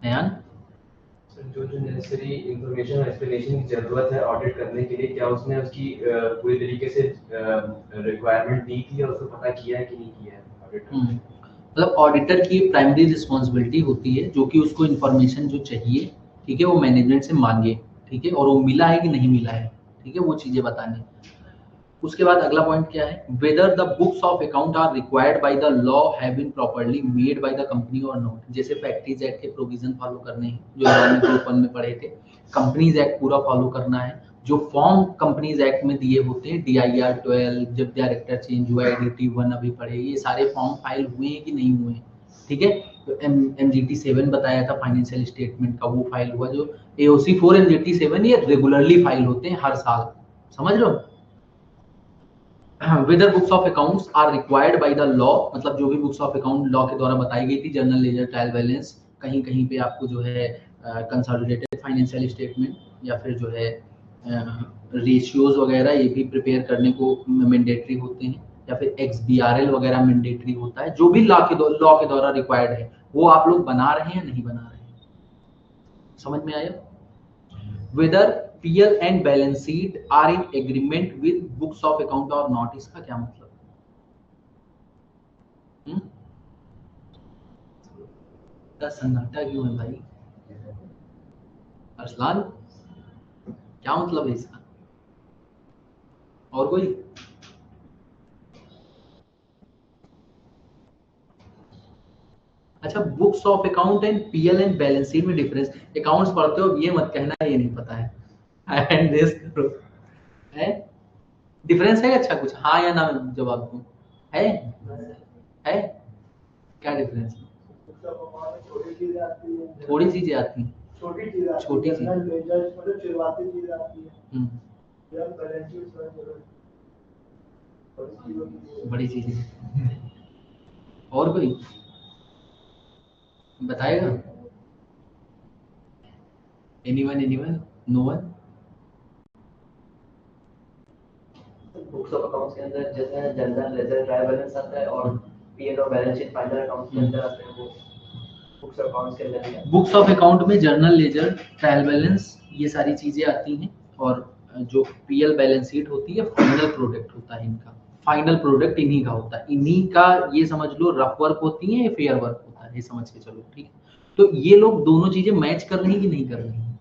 नयान? जो नेसेसरी इंफॉर्मेशन और एक्सप्लेनेशन की जरूरत है ऑडिट करने के लिए, क्या उसने उसकी पूरी तरीके से रिक्वायरमेंट दी थी और उसको पता किया है कि नहीं किया है ऑडिट? मतलब ऑडिटर की प्राइमरी रिस्पॉन्सिबिलिटी होती है जो कि उसको इन्फॉर्मेशन जो चाहिए, ठीक है, वो मैनेजमेंट से मांगे, ठीक है, और वो मिला है कि नहीं मिला है, ठीक है, वो चीजें बताने। उसके बाद अगला पॉइंट क्या है, whether the books of account are required by the law have been properly made by the company और नॉट। जैसे फैक्ट्रीज एक्ट के प्रोविजन फॉलो करने हैं जो ग्रुप 1 में पढ़े थे, कंपनीज एक्ट पूरा फॉलो करना है, जो फॉर्म कंपनीज एक्ट में दिए होते हैं, DIR 12, जब डायरेक्टर चेंज हुआ, ADT 1 अभी पढ़े, ये सारे फॉर्म फाइल हुए हैं कि नहीं हुए हैं, ठीक है। तो MGT 7 बताया था फाइनेंशियल स्टेटमेंट का, वो फाइल हुआ। जो AOC 4 MGT 7 ये रेगुलरली फाइल होते हैं हर साल, समझ लो। Whether books of accounts are required by the law, मतलब जो भी बुक्स ऑफ अकाउंट लॉ के द्वारा बताई गई थी, जर्नल लेजर, ट्रायल बैलेंस, कहीं कहीं पे आपको जो है कंसोलिडेटेड फाइनेंशियल स्टेटमेंट या फिर जो है रेशियोज वगैरह ये भी प्रिपेयर करने को मैंडेटरी होते हैं, या फिर XBRL वगैरह मैंडेटरी होता है। जो भी लॉ के द्वारा रिक्वायर्ड है वो आप लोग बना रहे हैं या नहीं बना रहे हैं, समझ में आया। Whether PL and balance sheet are in agreement with books of account or not, इसका क्या मतलब? सन्नाटा क्यों है भाई? अरसलान, क्या मतलब है इसका? और कोई? अच्छा, books of account and PL and balance sheet में डिफरेंस, अकाउंट्स पढ़ते हो ये मत कहना ये नहीं पता है, एंड दिस करो है, डिफरेंस है अच्छा कुछ, हाँ या ना जवाब दो, है क्या डिफरेंस है? थोड़ी चीजें आती हैं, छोटी चीज बड़ी चीजें। और कोई बताएगा? Anyone? No one? Books of accounts के अंदर जैसे जनरल लेजर, ट्रायल बैलेंस आता है, और पीएल और बैलेंस शीट फाइनल अकाउंट्स के अंदर आते हैं, वो बुक्स ऑफ अकाउंट्स के अंदर है। बुक्स ऑफ अकाउंट में जर्नल लेजर, ट्रायल बैलेंस, ये सारी चीजें आती हैं, और जो PL बैलेंस शीट होती है फाइनल प्रोडक्ट होता है इनका, फाइनल प्रोडक्ट इन्हीं का होता है, इन्हीं का ये समझ लो रफ वर्क होती है या फेयर वर्क होता है, ये समझ के चलो, ठीक है। तो ये लोग दोनों चीजें मैच कर रही हैं कि नहीं कर रही हैं,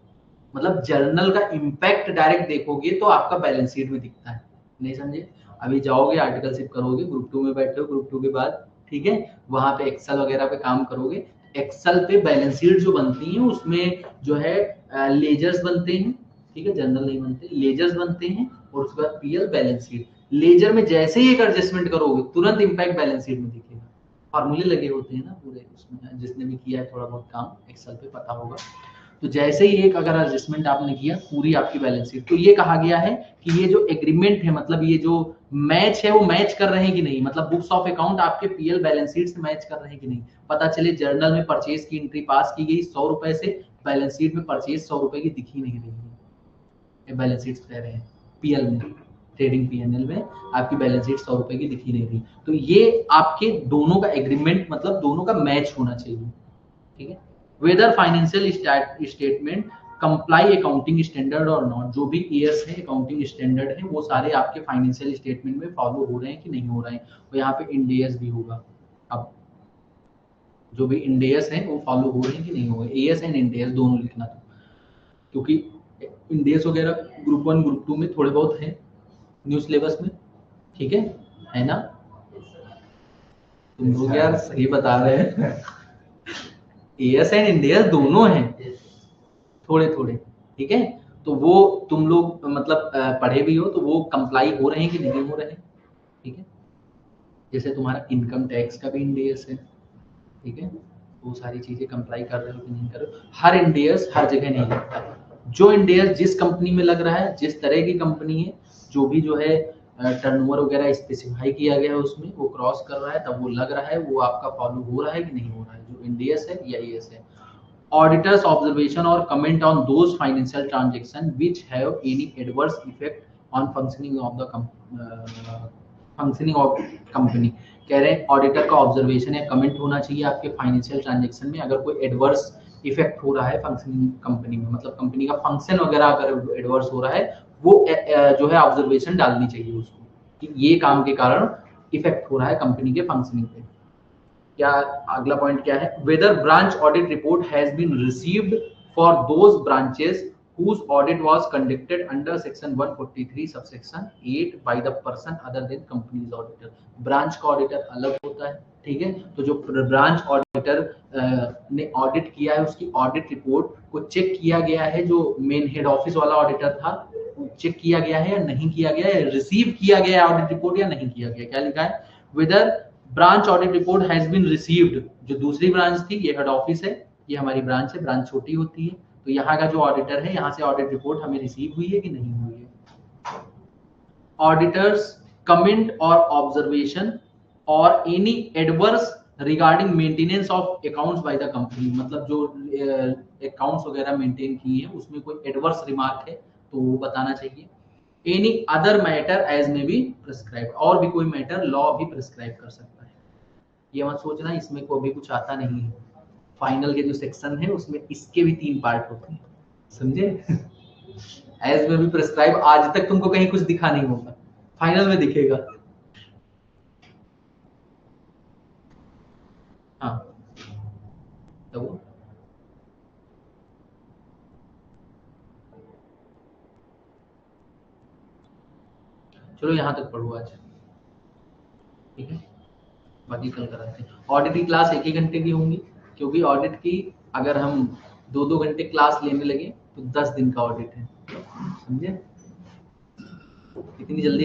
मतलब जर्नल का इम्पैक्ट डायरेक्ट देखोगे तो आपका बैलेंस शीट में दिखता है, नहीं समझे? अभी जाओगे आर्टिकलशिप करोगे, ग्रुप 2 में बैठे हो, ग्रुप 2 के बाद, ठीक है, वहां पे एक्सेल वगैरह पे काम करोगे, एक्सेल पे बैलेंस शीट जो बनती है उसमें जो है लेजर्स बनते हैं, ठीक है, जर्नल नहीं बनते, लेजर्स बनते हैं, और उसके बाद PL बैलेंस शीट, लेजर में जैसे ही एक एडजस्टमेंट करोगे तुरंत इम्पैक्ट बैलेंस शीट में दिखेगा, फॉर्मूले लगे होते हैं ना पूरे उसमें, जिसने भी किया है थोड़ा बहुत काम एक्सेल पे पता होगा। तो जैसे ही एक अगर एडजस्टमेंट आपने किया, पूरी आपकी बैलेंस शीट। तो ये कहा गया है कि ये जो एग्रीमेंट है, मतलब ये जो मैच है वो मैच कर रहे हैं कि नहीं, मतलब बुक्स ऑफ अकाउंट आपके PL बैलेंस शीट से मैच कर रहे हैं कि नहीं। पता चले जर्नल में परचेज की एंट्री पास की गई 100 रुपए से, बैलेंस शीट में परचेज 100 रुपए की दिख ही नहीं रही है, ये बैलेंस शीट कह रहे हैं PL में, ट्रेडिंग PNL में आपकी बैलेंस शीट 100 रुपए की दिख ही नहीं रही। तो ये आपके दोनों का एग्रीमेंट, मतलब दोनों का मैच होना चाहिए, ठीक है। Weather financial statement comply accounting standard और नॉट, जो भी ईयर्स है अकाउंटिंग स्टैंडर्ड है वो सारे आपके फाइनेंशियल स्टेटमेंट में फॉलो हो रहे हैं कि नहीं हो रहे हैं। और यहाँ पे इंड AS भी होगा, अब जो भी इंड AS है वो फॉलो हो रहे हैं कि नहीं हो रहे, AS एंड इंड AS दोनों लिखना था, क्योंकि इंड AS वगैरह ग्रुप 1 ग्रुप 2 में थोड़े बहुत है न्यू सिलेबस में, ठीक है ना? तुम लोग यार सही बता रहे हैं, AS एंड इंड AS दोनों हैं थोड़े थोड़े, ठीक है। तो वो तुम लोग मतलब पढ़े भी हो, तो वो कंप्लाई हो रहे हैं कि नहीं हो रहे हैं, ठीक है। जैसे तुम्हारा इनकम टैक्स का भी इंड AS है, ठीक है, वो सारी चीजें कंप्लाई कर रहे हो कि नहीं कर रहे हो। हर इंड AS हर जगह नहीं लगता, जो इंड AS जिस कंपनी में लग रहा है, जिस तरह की कंपनी है, जो भी जो है टर्नओवर वगैरह स्पेसिफाई किया गया है उसमें वो क्रॉस कर रहा है, तब वो लग रहा है, वो आपका फॉलो हो रहा है कि नहीं हो रहा है, जो इंड AS है या AS है। Auditor's observation or comment on those financial transactions which have any adverse effect on functioning of the company। कह रहे हैं ऑडिटर का ऑब्जर्वेशन या कमेंट होना चाहिए आपके फाइनेंशियल ट्रांजैक्शन में, अगर कोई एडवर्स इफेक्ट हो रहा है फंक्शनिंग कंपनी में, मतलब कंपनी का फंक्शन वगैरह अगर एडवर्स हो रहा है, वो जो है ऑब्जर्वेशन डालनी चाहिए उसको कि ये काम के कारण इफेक्ट हो रहा है कंपनी के फंक्शनिंग पे, क्या अगला पॉइंट क्या है, whether branch audit report has been received for those branches whose audit was conducted under section 143 subsection 8 by the person other than company's auditor. Branch का ऑडिटर अलग होता है, ठीक है। तो जो ब्रांच ऑडिटर ने ऑडिट किया है उसकी ऑडिट रिपोर्ट को चेक किया गया है, जो मेन हेड ऑफिस वाला ऑडिटर था चेक किया गया है या नहीं किया गया है, रिसीव किया गया है ऑडिट रिपोर्ट या नहीं किया गया। क्या लिखा है, whether branch audit report has been received, जो दूसरी ब्रांच थी ये हेड ऑफिस है, ये हमारी ब्रांच है, ब्रांच छोटी होती है, तो यहाँ का जो ऑडिटर है यहाँ से ऑडिट रिपोर्ट हमें रिसीव हुई है कि नहीं हुई है। ऑडिटर्स कमेंट और ऑब्जर्वेशन और any adverse regarding maintenance of accounts bye the company, मतलब जो अकाउंट्स वगैरह मेंटेन किए हैं उसमें कोई एडवर्स रिमार्क है तो वो बताना चाहिए। एनी अदर मैटर एज में बी प्रिस्क्राइब, और भी कोई मैटर लॉ भी प्रिस्क्राइब कर सकता है। ये मत सोचना इसमें कोई भी कुछ आता नहीं है, फाइनल के जो सेक्शन है उसमें इसके भी 3 पार्ट होते हैं, समझे। एज में भी प्रिस्क्राइब आज तक तुमको कहीं कुछ दिखा नहीं होगा, फाइनल में दिखेगा। हाँ तो चलो यहाँ तक पढ़ो आज, ठीक है, बाकी कल कराते हैं। ऑडिट की क्लास 1 घंटे की होंगी, क्योंकि ऑडिट की अगर हम 2-2 घंटे क्लास लेने लगे तो 10 दिन का ऑडिट है, समझे। इतनी जल्दी